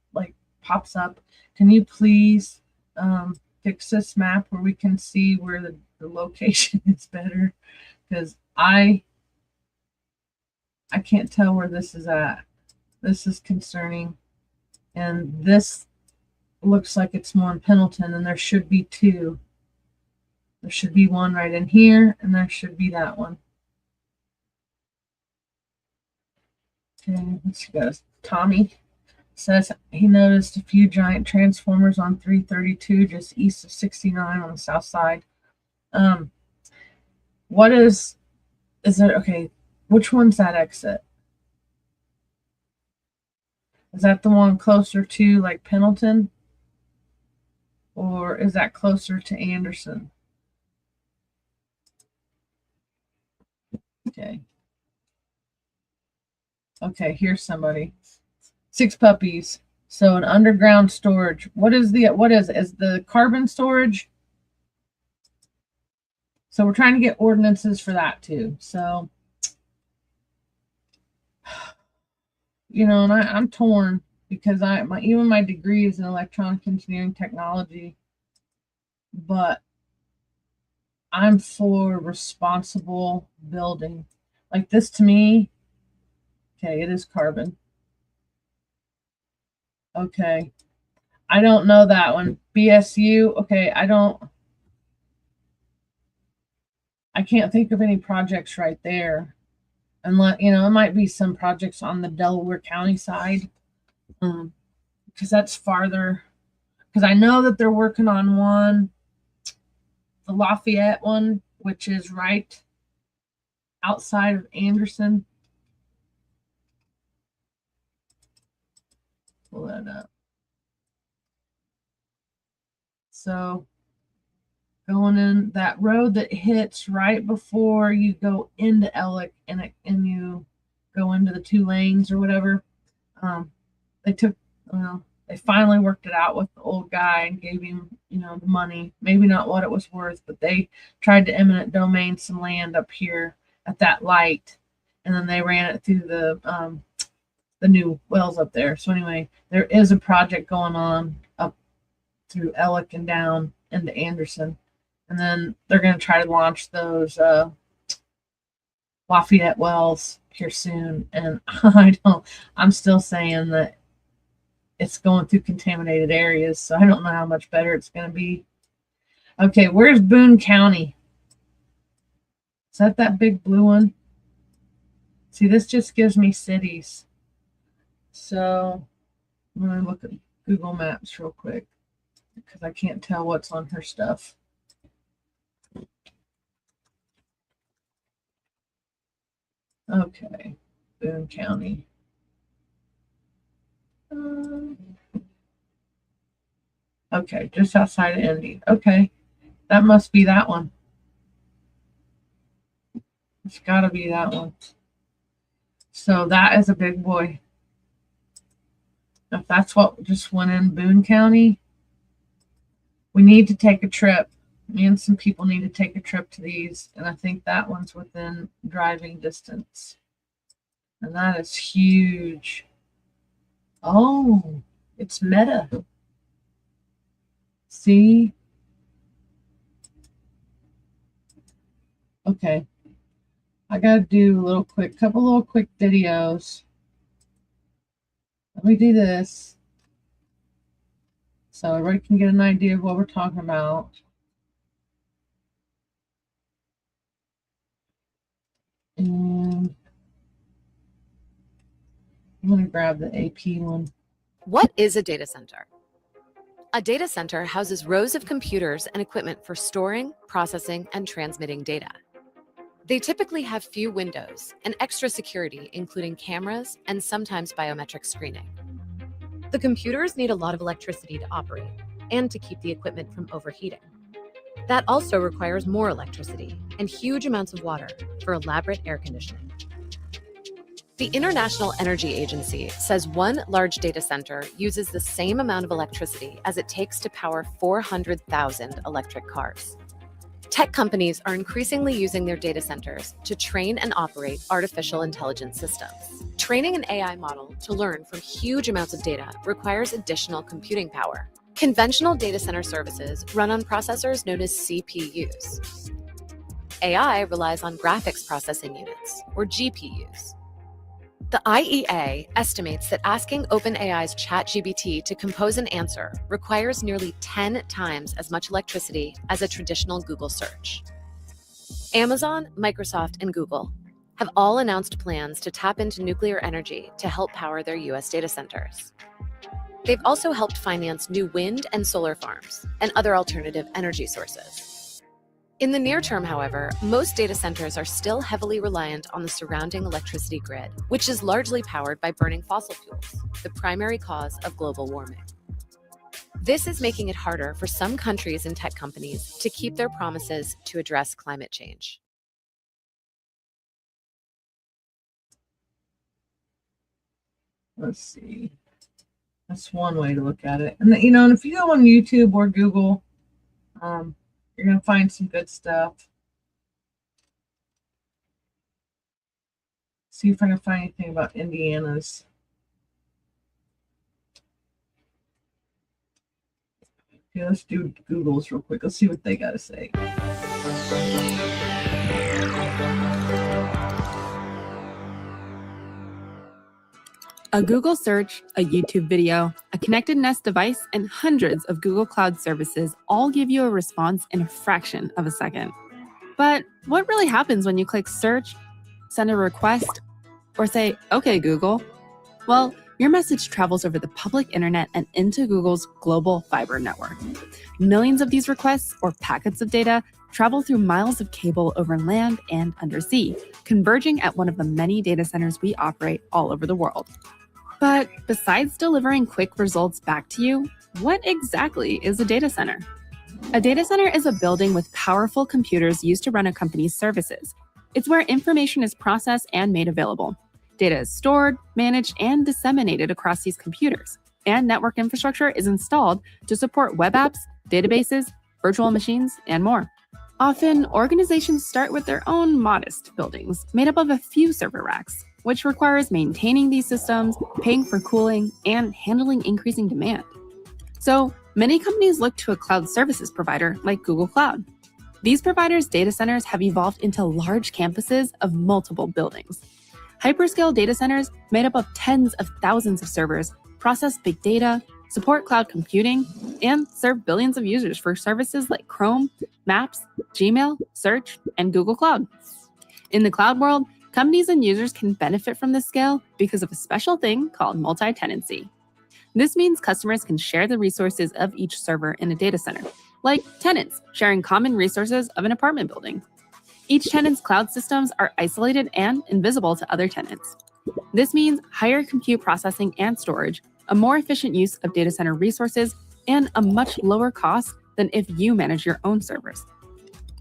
pops up, can you please fix this map where we can see where the location is better? Because I can't tell where this is at. This is concerning. And this looks like it's more in Pendleton, and there should be two. There should be one right in here, and there should be that one. Okay, let's go. Tommy says he noticed a few giant transformers on 332 just east of 69 on the south side. What is it? Okay, which one's that exit? Is that the one closer to like Pendleton? Or is that closer to Anderson? Okay. Okay, here's somebody. 6 puppies. So an underground storage. What is it? Is the carbon storage? So we're trying to get ordinances for that too. So, you know, and I'm torn because even my degree is in electronic engineering technology, but I'm for responsible building. Like this to me, okay, it is carbon. Okay. I don't know that one. BSU, okay, I can't think of any projects right there. Unless, you know, it might be some projects on the Delaware County side. Because that's farther. Because I know that they're working on one, the Lafayette one, which is right outside of Anderson. Pull that up. So going in that road that hits right before you go into Ellick and you go into the 2 lanes or whatever. They finally worked it out with the old guy and gave him, you know, the money. Maybe not what it was worth, but they tried to eminent domain some land up here at that light, and then they ran it through the new wells up there. So anyway, there is a project going on up through Ellick and down into Anderson, and then they're going to try to launch those Lafayette wells here soon. And I'm still saying that it's going through contaminated areas, so I don't know how much better it's going to be. Okay, where's Boone County? Is that big blue one? See, this just gives me cities. So I'm going to look at Google Maps real quick because I can't tell what's on her stuff. Okay, Boone County. Okay, just outside of Indy. Okay, that must be that one. It's got to be that one. So that is a big boy. If that's what just went in Boone County, we need to take a trip. Me and some people need to take a trip to these, and I think that one's within driving distance. And that is huge. Oh, it's Meta. See? Okay. I got to do couple little quick videos. Let me do this so everybody can get an idea of what we're talking about. And I'm going to grab the AP one. What is a data center? A data center houses rows of computers and equipment for storing, processing, and transmitting data. They typically have few windows and extra security, including cameras and sometimes biometric screening. The computers need a lot of electricity to operate and to keep the equipment from overheating. That also requires more electricity and huge amounts of water for elaborate air conditioning. The International Energy Agency says one large data center uses the same amount of electricity as it takes to power 400,000 electric cars. Tech companies are increasingly using their data centers to train and operate artificial intelligence systems. Training an AI model to learn from huge amounts of data requires additional computing power. Conventional data center services run on processors known as CPUs. AI relies on graphics processing units, or GPUs. The IEA estimates that asking OpenAI's ChatGPT to compose an answer requires nearly 10 times as much electricity as a traditional Google search. Amazon, Microsoft, and Google have all announced plans to tap into nuclear energy to help power their U.S. data centers. They've also helped finance new wind and solar farms and other alternative energy sources. In the near term, however, most data centers are still heavily reliant on the surrounding electricity grid, which is largely powered by burning fossil fuels, the primary cause of global warming. This is making it harder for some countries and tech companies to keep their promises to address climate change. Let's see. That's one way to look at it. And and if you go on YouTube or Google, you're gonna find some good stuff. See if I can find anything about Indiana's. Okay, let's do Google's real quick. Let's see what they gotta say. A Google search, a YouTube video, a connected Nest device, and hundreds of Google Cloud services all give you a response in a fraction of a second. But what really happens when you click search, send a request, or say, "Okay, Google"? Well, your message travels over the public internet and into Google's global fiber network. Millions of these requests or packets of data travel through miles of cable over land and undersea, converging at one of the many data centers we operate all over the world. But besides delivering quick results back to you, what exactly is a data center? A data center is a building with powerful computers used to run a company's services. It's where information is processed and made available. Data is stored, managed, and disseminated across these computers, and network infrastructure is installed to support web apps, databases, virtual machines, and more. Often, organizations start with their own modest buildings made up of a few server racks, which requires maintaining these systems, paying for cooling, and handling increasing demand. So many companies look to a cloud services provider like Google Cloud. These providers' data centers have evolved into large campuses of multiple buildings. Hyperscale data centers made up of tens of thousands of servers process big data, support cloud computing, and serve billions of users for services like Chrome, Maps, Gmail, Search, and Google Cloud. In the cloud world, companies and users can benefit from this scale because of a special thing called multi-tenancy. This means customers can share the resources of each server in a data center, like tenants sharing common resources of an apartment building. Each tenant's cloud systems are isolated and invisible to other tenants. This means higher compute processing and storage, a more efficient use of data center resources, and a much lower cost than if you manage your own servers.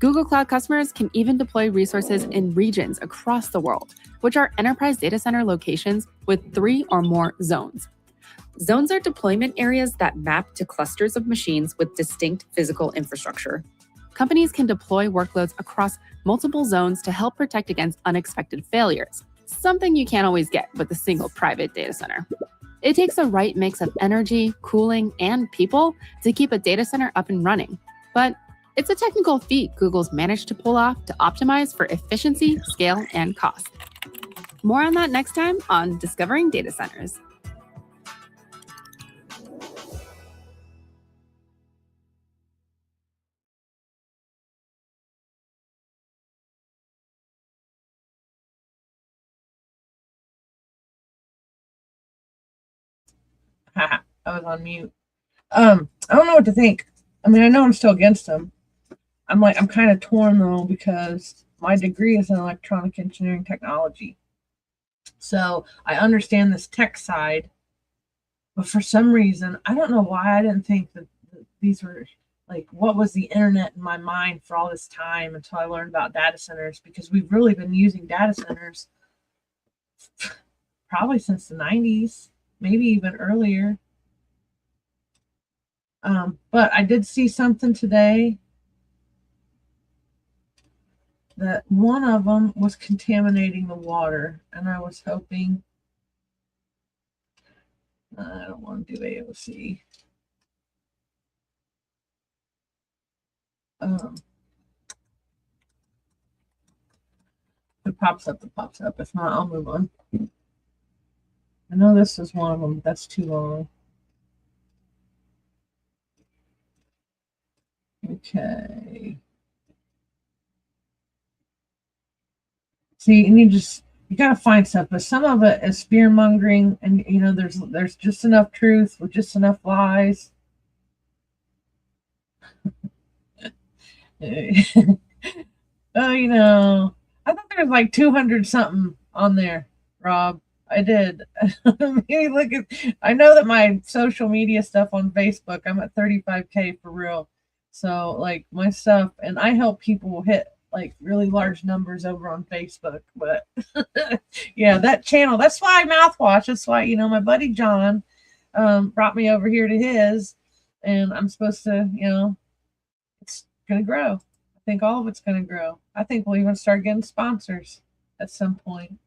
Google Cloud customers can even deploy resources in regions across the world, which are enterprise data center locations with 3 or more zones. Zones are deployment areas that map to clusters of machines with distinct physical infrastructure. Companies can deploy workloads across multiple zones to help protect against unexpected failures, something you can't always get with a single private data center. It takes the right mix of energy, cooling, and people to keep a data center up and running. But it's a technical feat Google's managed to pull off to optimize for efficiency, scale, and cost. More on that next time on Discovering Data Centers. I was on mute. I don't know what to think. I mean, I know I'm still against them. I'm kind of torn though, because my degree is in electronic engineering technology. So I understand this tech side, but for some reason, I don't know why I didn't think that these were like, what was the internet in my mind for all this time until I learned about data centers, because we've really been using data centers probably since the 90s, maybe even earlier. But I did see something today that one of them was contaminating the water, and I was hoping, I don't want to do AOC. If it pops up, it pops up. If not, I'll move on. I know this is one of them. That's too long. Okay. See, and you gotta find stuff, but some of it is fear mongering, and there's just enough truth with just enough lies. Oh, I thought there was like 200 something on there, Rob. I did. I know that my social media stuff on Facebook, I'm at 35K for real. So like my stuff, and I help people hit like really large numbers over on Facebook. But yeah, that channel, that's why mouthwash. That's why, my buddy John brought me over here to his, and I'm supposed to, it's going to grow. I think all of it's going to grow. I think we'll even start getting sponsors at some point.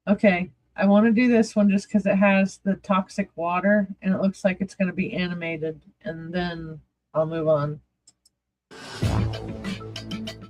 Okay, I want to do this one just because it has the toxic water and it looks like it's going to be animated, and then I'll move on.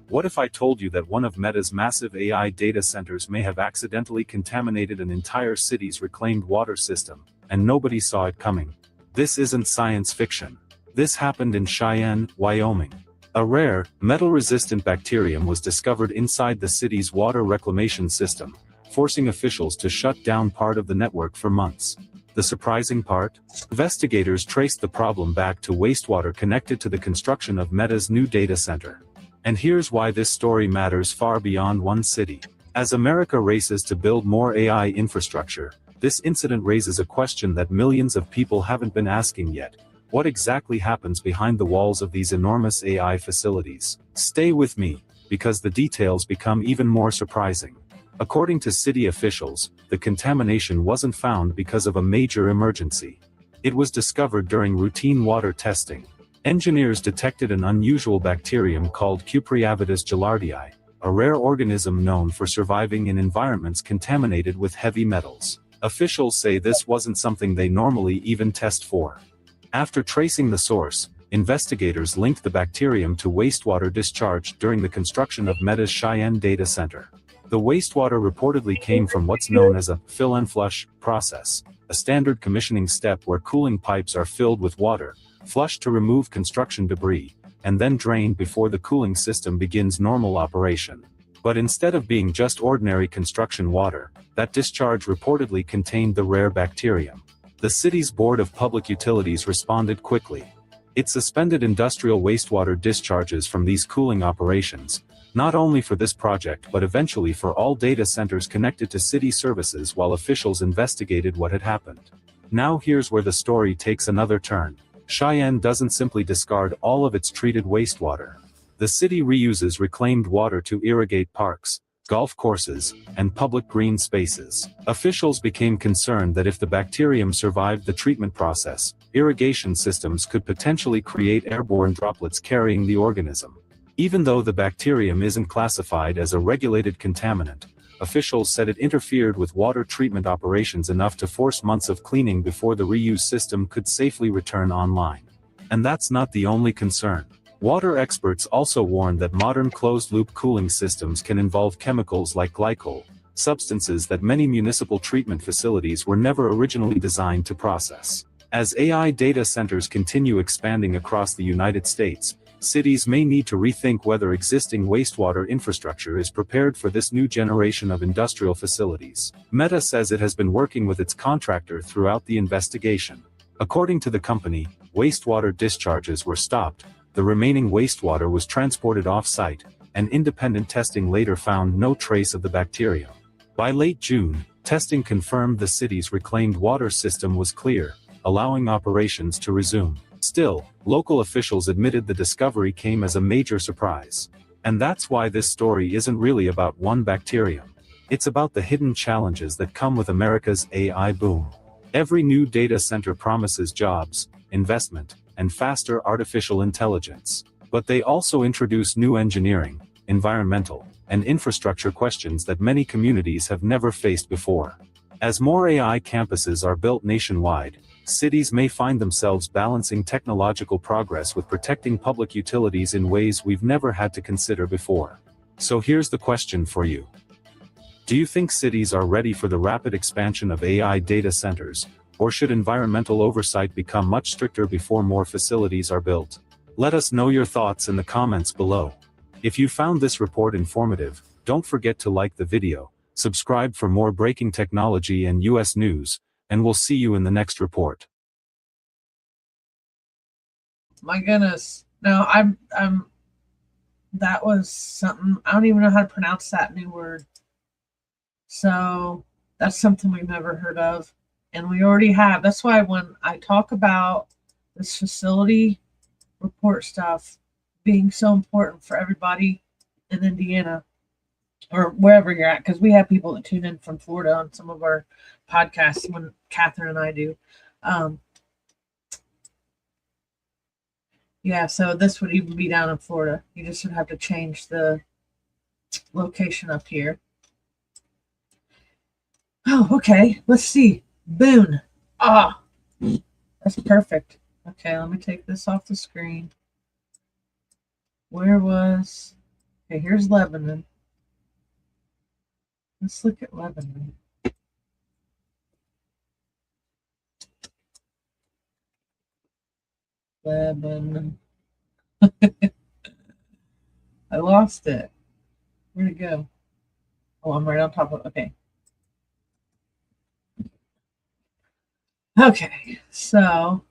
What if I told you that one of Meta's massive AI data centers may have accidentally contaminated an entire city's reclaimed water system, and nobody saw it coming? This isn't science fiction. This happened in Cheyenne, Wyoming. A rare, metal-resistant bacterium was discovered inside the city's water reclamation system, forcing officials to shut down part of the network for months. The surprising part? Investigators traced the problem back to wastewater connected to the construction of Meta's new data center. And here's why this story matters far beyond one city. As America races to build more AI infrastructure, this incident raises a question that millions of people haven't been asking yet. What exactly happens behind the walls of these enormous AI facilities? Stay with me, because the details become even more surprising. According to city officials, the contamination wasn't found because of a major emergency. It was discovered during routine water testing. Engineers detected an unusual bacterium called Cupriavitis gilardii, a rare organism known for surviving in environments contaminated with heavy metals. Officials say this wasn't something they normally even test for. After tracing the source, investigators linked the bacterium to wastewater discharged during the construction of Meta's Cheyenne data center. The wastewater reportedly came from what's known as a fill and flush process, a standard commissioning step where cooling pipes are filled with water, flushed to remove construction debris, and then drained before the cooling system begins normal operation. But instead of being just ordinary construction water, that discharge reportedly contained the rare bacterium. The city's Board of Public Utilities responded quickly. It suspended industrial wastewater discharges from these cooling operations, not only for this project but eventually for all data centers connected to city services while officials investigated what had happened. Now here's where the story takes another turn. Cheyenne doesn't simply discard all of its treated wastewater. The city reuses reclaimed water to irrigate parks, golf courses, and public green spaces. Officials became concerned that if the bacterium survived the treatment process, irrigation systems could potentially create airborne droplets carrying the organism. Even though the bacterium isn't classified as a regulated contaminant, officials said it interfered with water treatment operations enough to force months of cleaning before the reuse system could safely return online. And that's not the only concern. Water experts also warned that modern closed-loop cooling systems can involve chemicals like glycol, substances that many municipal treatment facilities were never originally designed to process. As AI data centers continue expanding across the United States, cities may need to rethink whether existing wastewater infrastructure is prepared for this new generation of industrial facilities. Meta says it has been working with its contractor throughout the investigation. According to the company, wastewater discharges were stopped, the remaining wastewater was transported off-site, and independent testing later found no trace of the bacterium. By late June, testing confirmed the city's reclaimed water system was clear, allowing operations to resume. Still, local officials admitted the discovery came as a major surprise. And that's why this story isn't really about one bacterium. It's about the hidden challenges that come with America's AI boom. Every new data center promises jobs, investment, and faster artificial intelligence. But they also introduce new engineering, environmental, and infrastructure questions that many communities have never faced before. As more AI campuses are built nationwide, cities may find themselves balancing technological progress with protecting public utilities in ways we've never had to consider before. So here's the question for you. Do you think cities are ready for the rapid expansion of AI data centers, or should environmental oversight become much stricter before more facilities are built? Let us know your thoughts in the comments below. If you found this report informative, don't forget to like the video, subscribe for more breaking technology and US news, and we'll see you in the next report. My goodness. No, that was something. I don't even know how to pronounce that new word. So that's something we've never heard of. And we already have. That's why when I talk about this facility report stuff being so important for everybody in Indiana or wherever you're at, because we have people that tune in from Florida on some of our podcasts when Catherine and I do. Yeah, so this would even be down in Florida. You just would have to change the location up here. Oh, okay. Let's see. Boone. Ah, that's perfect. Okay, let me take this off the screen. Where was... Okay, here's Lebanon. Let's look at Lebanon. Lebanon. I lost it. Where'd it go? Oh, I'm right on top of it. Okay. Okay, so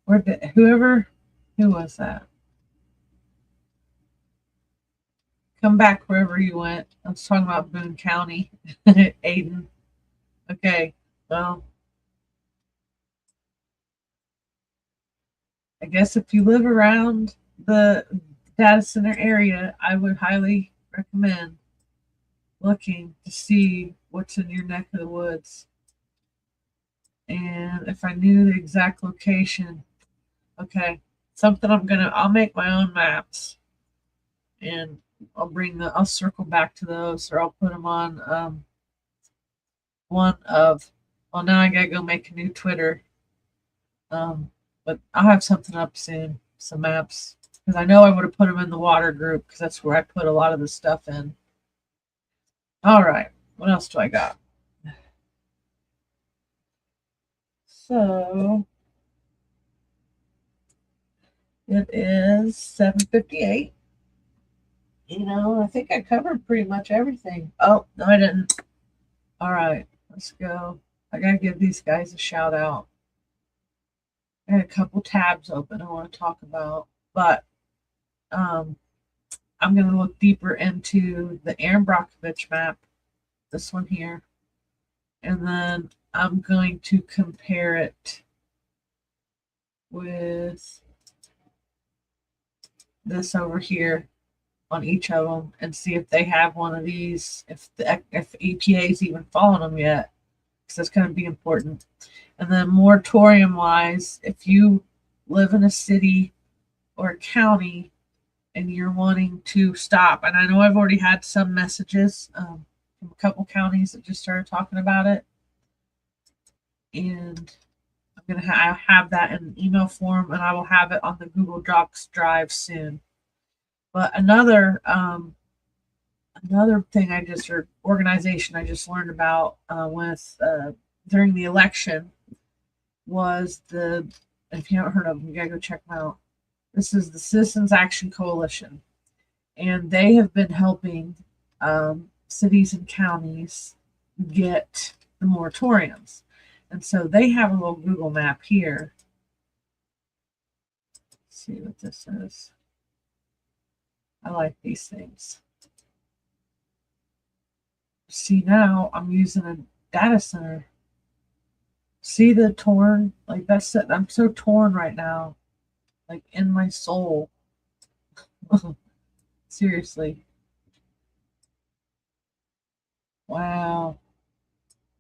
who was that? Come back wherever you went. I was talking about Boone County, Aiden. Okay, well, I guess if you live around the data center area, I would highly recommend looking to see what's in your neck of the woods. And if I knew the exact location, okay, something I'll make my own maps, and I'll circle back to those, or I'll put them on well, now I gotta go make a new Twitter. But I'll have something up soon, some maps, because I know I would have put them in the water group, because that's where I put a lot of the stuff in. All right, what else do I got? So it is 7:58. I think I covered pretty much everything. Oh, no, I didn't. All right, let's go. I gotta give these guys a shout out. I had a couple tabs open I want to talk about, but I'm going to look deeper into the Aaron Brockovich map, this one here, and then I'm going to compare it with this over here on each of them and see if they have one of these, if EPA is even following them yet, because that's going to be important. And then moratorium wise, if you live in a city or a county and you're wanting to stop, and I know I've already had some messages from a couple counties that just started talking about it, and I'm going to have that in an email form, and I will have it on the Google Docs drive soon. But another thing organization I just learned about during the election was if you haven't heard of them, you gotta go check them out. This is the Citizens Action Coalition, and they have been helping cities and counties get the moratoriums. And so they have a little Google map here. Let's see what this is. I like these things. See, now I'm using a data center. See the torn? Like that's it. I'm so torn right now. Like in my soul. Seriously. Wow.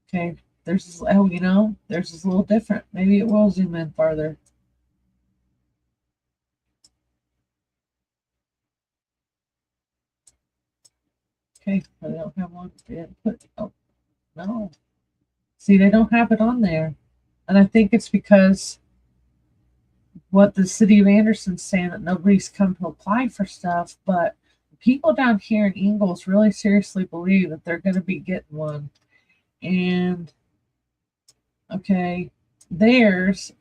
Okay. There's this, there's this a little different. Maybe it will zoom in farther. Okay, they don't have one. They didn't put, oh, no. See, they don't have it on there. And I think it's because what the city of Anderson's saying, that nobody's come to apply for stuff, but people down here in Ingalls really seriously believe that they're going to be getting one. And, okay, theirs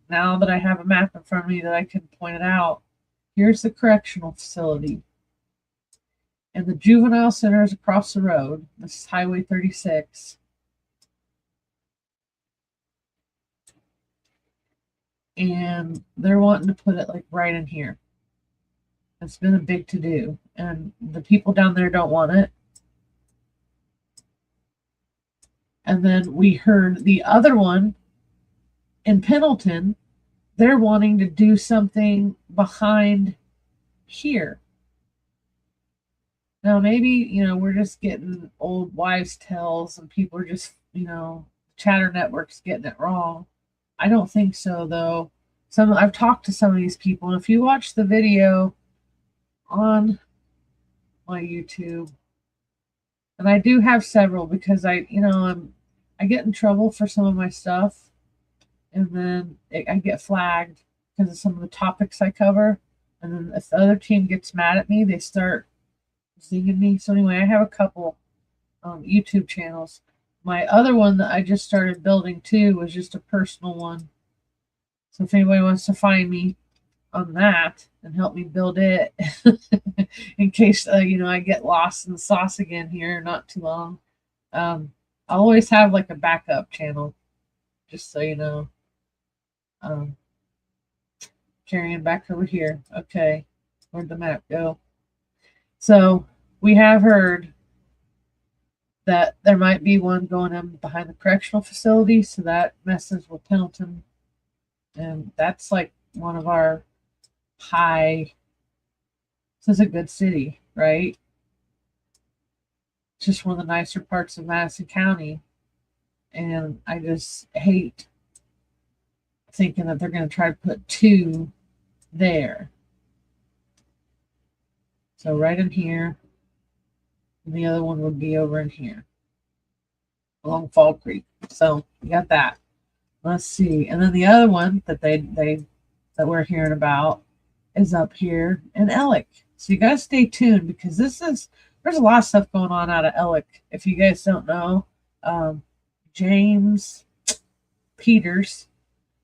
now that I have a map in front of me that I can point it out, here's the correctional facility. And the juvenile center is across the road. This is Highway 36. And they're wanting to put it like right in here. It's been a big to-do. And the people down there don't want it. And then we heard the other one in Pendleton, they're wanting to do something behind here. Now, maybe, we're just getting old wives' tales and people are just, chatter networks getting it wrong. I don't think so, though. I've talked to some of these people, and if you watch the video on my YouTube, and I do have several because I get in trouble for some of my stuff, and then I get flagged because of some of the topics I cover, and then if the other team gets mad at me, they start zinging me. So anyway, I have a couple YouTube channels. My other one that I just started building too was just a personal one. So if anybody wants to find me on that and help me build it, in case I get lost in the sauce again here, not too long, I'll always have like a backup channel, just so you know. Carrying back over here. Okay, where'd the map go? So we have heard that there might be one going in behind the correctional facility, so that messes with Pendleton. And that's like one of our this is a good city, right? It's just one of the nicer parts of Madison County. And I just hate thinking that they're going to try to put two there. So right in here, and the other one would be over in here along Fall Creek. So you got that. Let's see. And then the other one that that we're hearing about is up here in Ellick. So you gotta stay tuned because there's a lot of stuff going on out of Ellick. If you guys don't know, James Peters,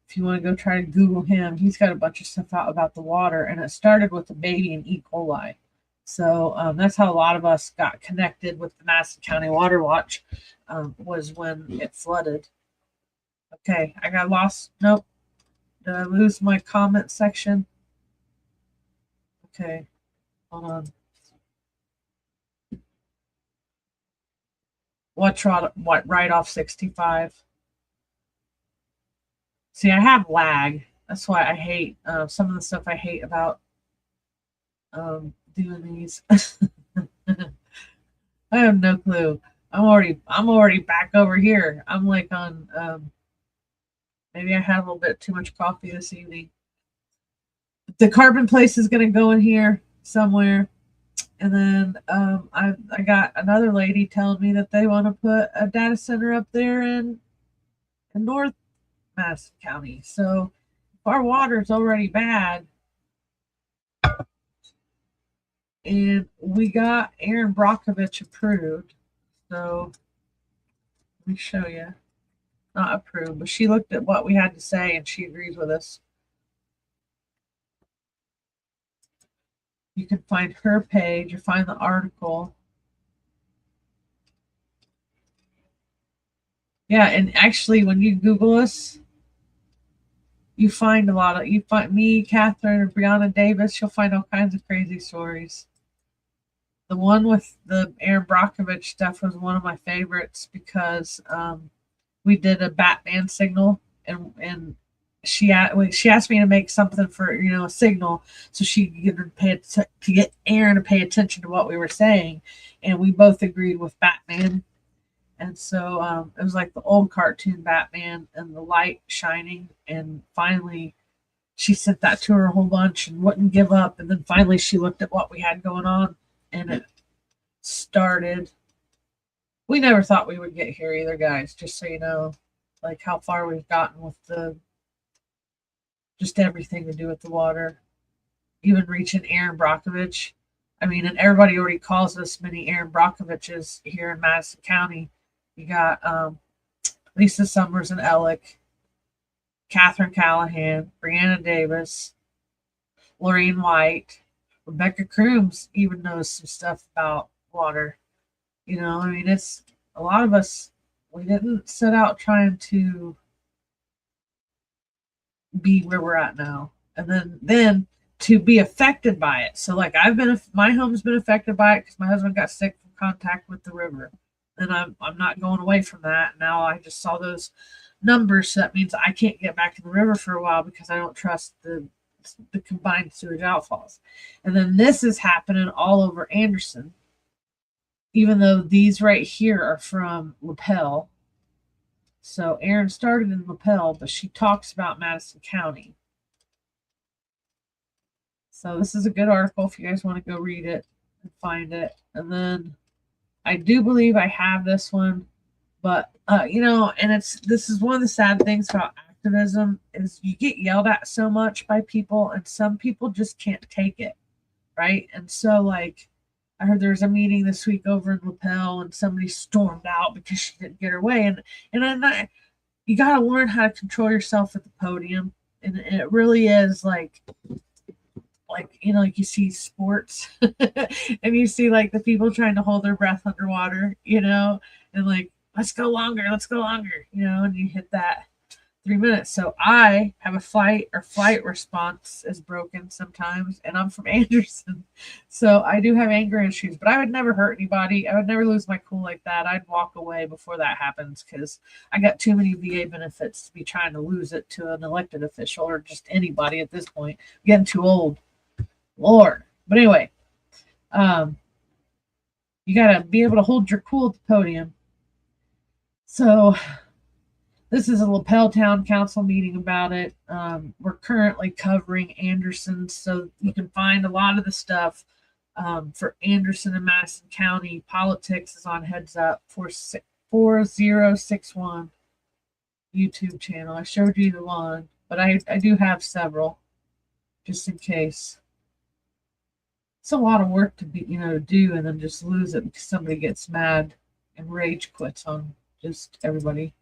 if you want to go try to Google him, he's got a bunch of stuff out about the water, and it started with a baby in NICOLE. So that's how a lot of us got connected with the Madison County Water Watch, was when it flooded. Okay, I got lost. Nope. Did I lose my comment section? Okay, hold on. Right off 65? See, I have lag. That's why I hate some of the stuff I hate about doing these. I have no clue. I'm already back over here. I'm like on maybe I had a little bit too much coffee this evening. The carbon place is going to go in here somewhere. And then I got another lady telling me that they want to put a data center up there in North Madison County. So if our water is already bad, and we got Aaron Brockovich approved. So let me show you. Not approved, but she looked at what we had to say and she agrees with us. You can find her page or find the article. Yeah, and actually when you Google us, you find you find me, Catherine, or Brianna Davis, you'll find all kinds of crazy stories. The one with the Aaron Brockovich stuff was one of my favorites because we did a Batman signal, and she asked me to make something for a signal so she could get Aaron to pay attention to what we were saying, and we both agreed with Batman. And so it was like the old cartoon Batman and the light shining, and finally she sent that to her a whole bunch and wouldn't give up, and then finally she looked at what we had going on and it started. We never thought we would get here either, guys, just so you know, like how far we've gotten with just everything to do with the water, even reaching Aaron Brockovich. I mean, and everybody already calls us many Aaron Brockoviches here in Madison County. You got Lisa Summers in Ellick, Catherine Callahan, Brianna Davis, Lorraine White, Rebecca Crooms even knows some stuff about water. You know, I mean, it's a lot of us, we didn't set out trying to be where we're at now. And then to be affected by it. So like my home's been affected by it because my husband got sick from contact with the river. And I'm not going away from that. Now I just saw those numbers, so that means I can't get back in the river for a while because I don't trust the combined sewage outfalls. And then this is happening all over Anderson, even though these right here are from Lapel. So Erin started in Lapel, but she talks about Madison County. So this is a good article if you guys want to go read it and find it. And then I do believe I have this one, but you know, and this is one of the sad things about activism is you get yelled at so much by people, and some people just can't take it, right? And so like I heard there's a meeting this week over in Lapel, and somebody stormed out because she didn't get her way, and I'm not. You got to learn how to control yourself at the podium, and it really is like you know, like you see sports and you see like the people trying to hold their breath underwater, you know, and like let's go longer, you know, and you hit that 3 minutes. So I have a flight response is broken sometimes, and I'm from Anderson, so I do have anger issues, but I would never hurt anybody. I would never lose my cool like that. I'd walk away before that happens because I got too many VA benefits to be trying to lose it to an elected official or just anybody at this point. I'm getting too old, Lord. But anyway, you got to be able to hold your cool at the podium. So this is a Lapel Town Council meeting about it. We're currently covering Anderson, so you can find a lot of the stuff for Anderson and Madison County. Politics is on Heads Up 4061 YouTube channel. I showed you the one, but I do have several just in case. It's a lot of work to be, you know, do and then just lose it because somebody gets mad and rage quits on just everybody.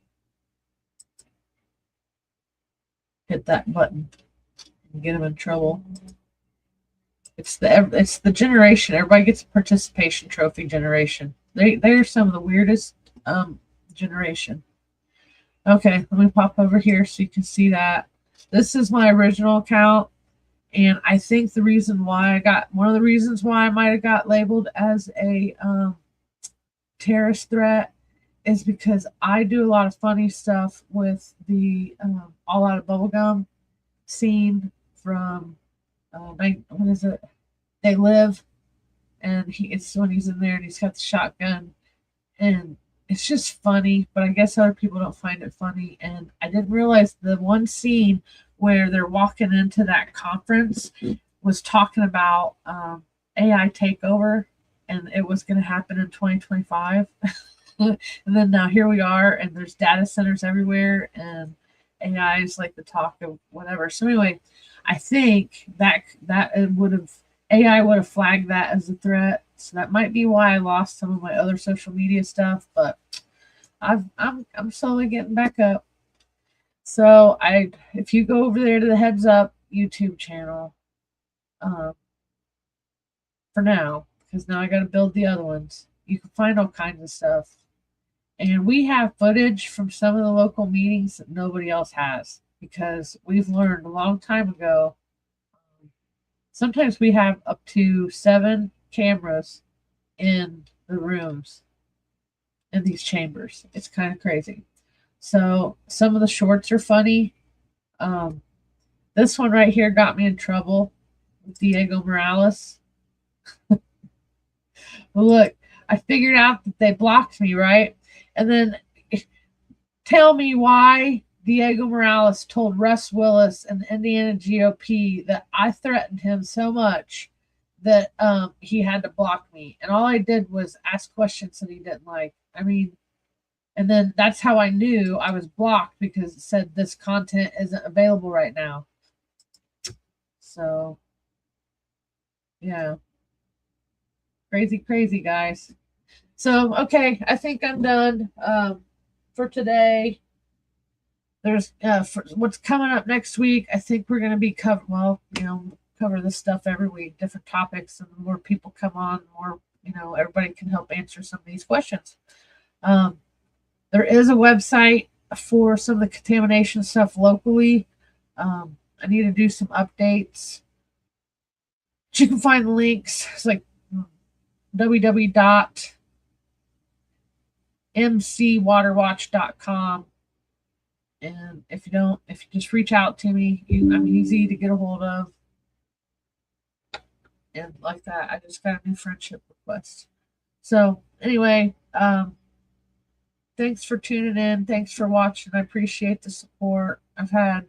Hit that button and get them in trouble. It's the generation. Everybody gets a participation trophy generation. They're some of the weirdest generation. Okay, let me pop over here so you can see that. This is my original account, and I think one of the reasons why I might have got labeled as a terrorist threat is because I do a lot of funny stuff with the All Out of Bubblegum scene from what is it? They Live, and it's when he's in there and he's got the shotgun, and it's just funny, but I guess other people don't find it funny. And I didn't realize the one scene where they're walking into that conference was talking about AI takeover, and it was going to happen in 2025. And then now here we are, and there's data centers everywhere, and AI is like the talk of whatever. So anyway, I think that AI would have flagged that as a threat. So that might be why I lost some of my other social media stuff, but I'm slowly getting back up. So if you go over there to the Heads Up YouTube channel, for now, because now I got to build the other ones, you can find all kinds of stuff. And we have footage from some of the local meetings that nobody else has, because we've learned a long time ago. Sometimes we have up to 7 cameras in the rooms in these chambers. It's kind of crazy. So some of the shorts are funny. This one right here got me in trouble with Diego Morales. Well, look, I figured out that they blocked me, right? And then tell me why Diego Morales told Russ Willis and the Indiana GOP that I threatened him so much that he had to block me. And all I did was ask questions that he didn't like. I mean, and then that's how I knew I was blocked, because it said this content isn't available right now. So, yeah. Crazy, guys. So, okay, I think I'm done for today. there's for what's coming up next week. I think we're going to be cover this stuff every week, different topics, and the more people come on, the more everybody can help answer some of these questions. There is a website for some of the contamination stuff locally. I need to do some updates. You can find the links. It's like www.mcwaterwatch.com. And if you just reach out to me, I'm easy to get a hold of. And like that, I just got a new friendship request. So anyway, thanks for tuning in. Thanks for watching. I appreciate the support. I've had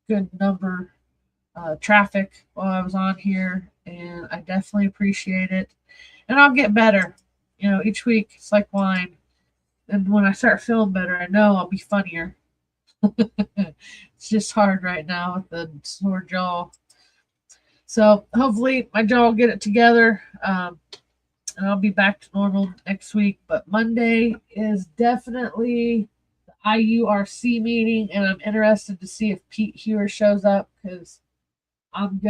good number traffic while I was on here, and I definitely appreciate it. And I'll get better. Each week it's like wine. And when I start feeling better, I know I'll be funnier. It's just hard right now with the sore jaw. So hopefully my jaw will get it together, and I'll be back to normal next week. But Monday is definitely the IURC meeting, and I'm interested to see if Pete Hewer shows up, because I don't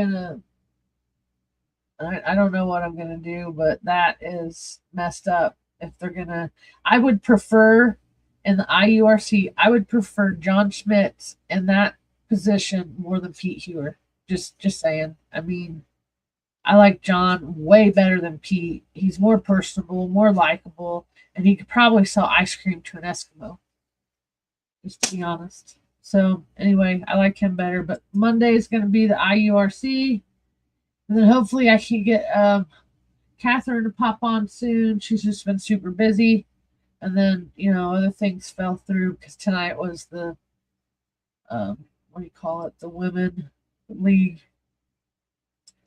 know what I'm gonna do, but that is messed up. If they're gonna, I would prefer in the IURC, I would prefer John Schmitz in that position more than Pete Hewer. Just saying. I mean, I like John way better than Pete. He's more personable, more likable, and he could probably sell ice cream to an Eskimo. Just to be honest. So anyway, I like him better. But Monday is going to be the IURC, and then hopefully I can get Catherine to pop on soon. She's just been super busy. And then, other things fell through because tonight was the, the Women League.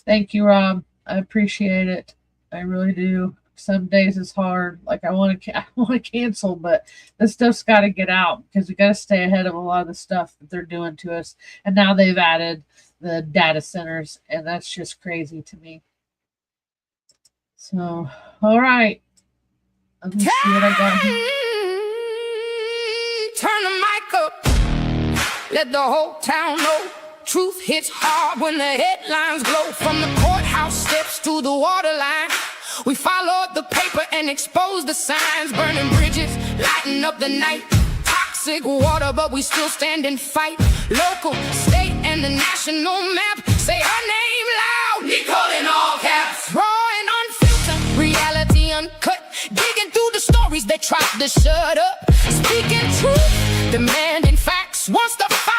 Thank you, Rob. I appreciate it. I really do. Some days it's hard. Like I want to cancel, but this stuff's got to get out because we got to stay ahead of a lot of the stuff that they're doing to us. And now they've added the data centers, and that's just crazy to me. So, all right. Let me see what I got here. Turn the mic up. Let the whole town know. Truth hits hard when the headlines glow. From the courthouse steps to the water line, we followed the paper and exposed the signs. Burning bridges, lighting up the night. Toxic water, but we still stand and fight. Local, state, and the national map. Say her name loud. NICOLE in all caps. Raw and unfiltered, reality uncut. Digging through the stories they tried to shut up. Speaking truth, demanding facts. Once the fight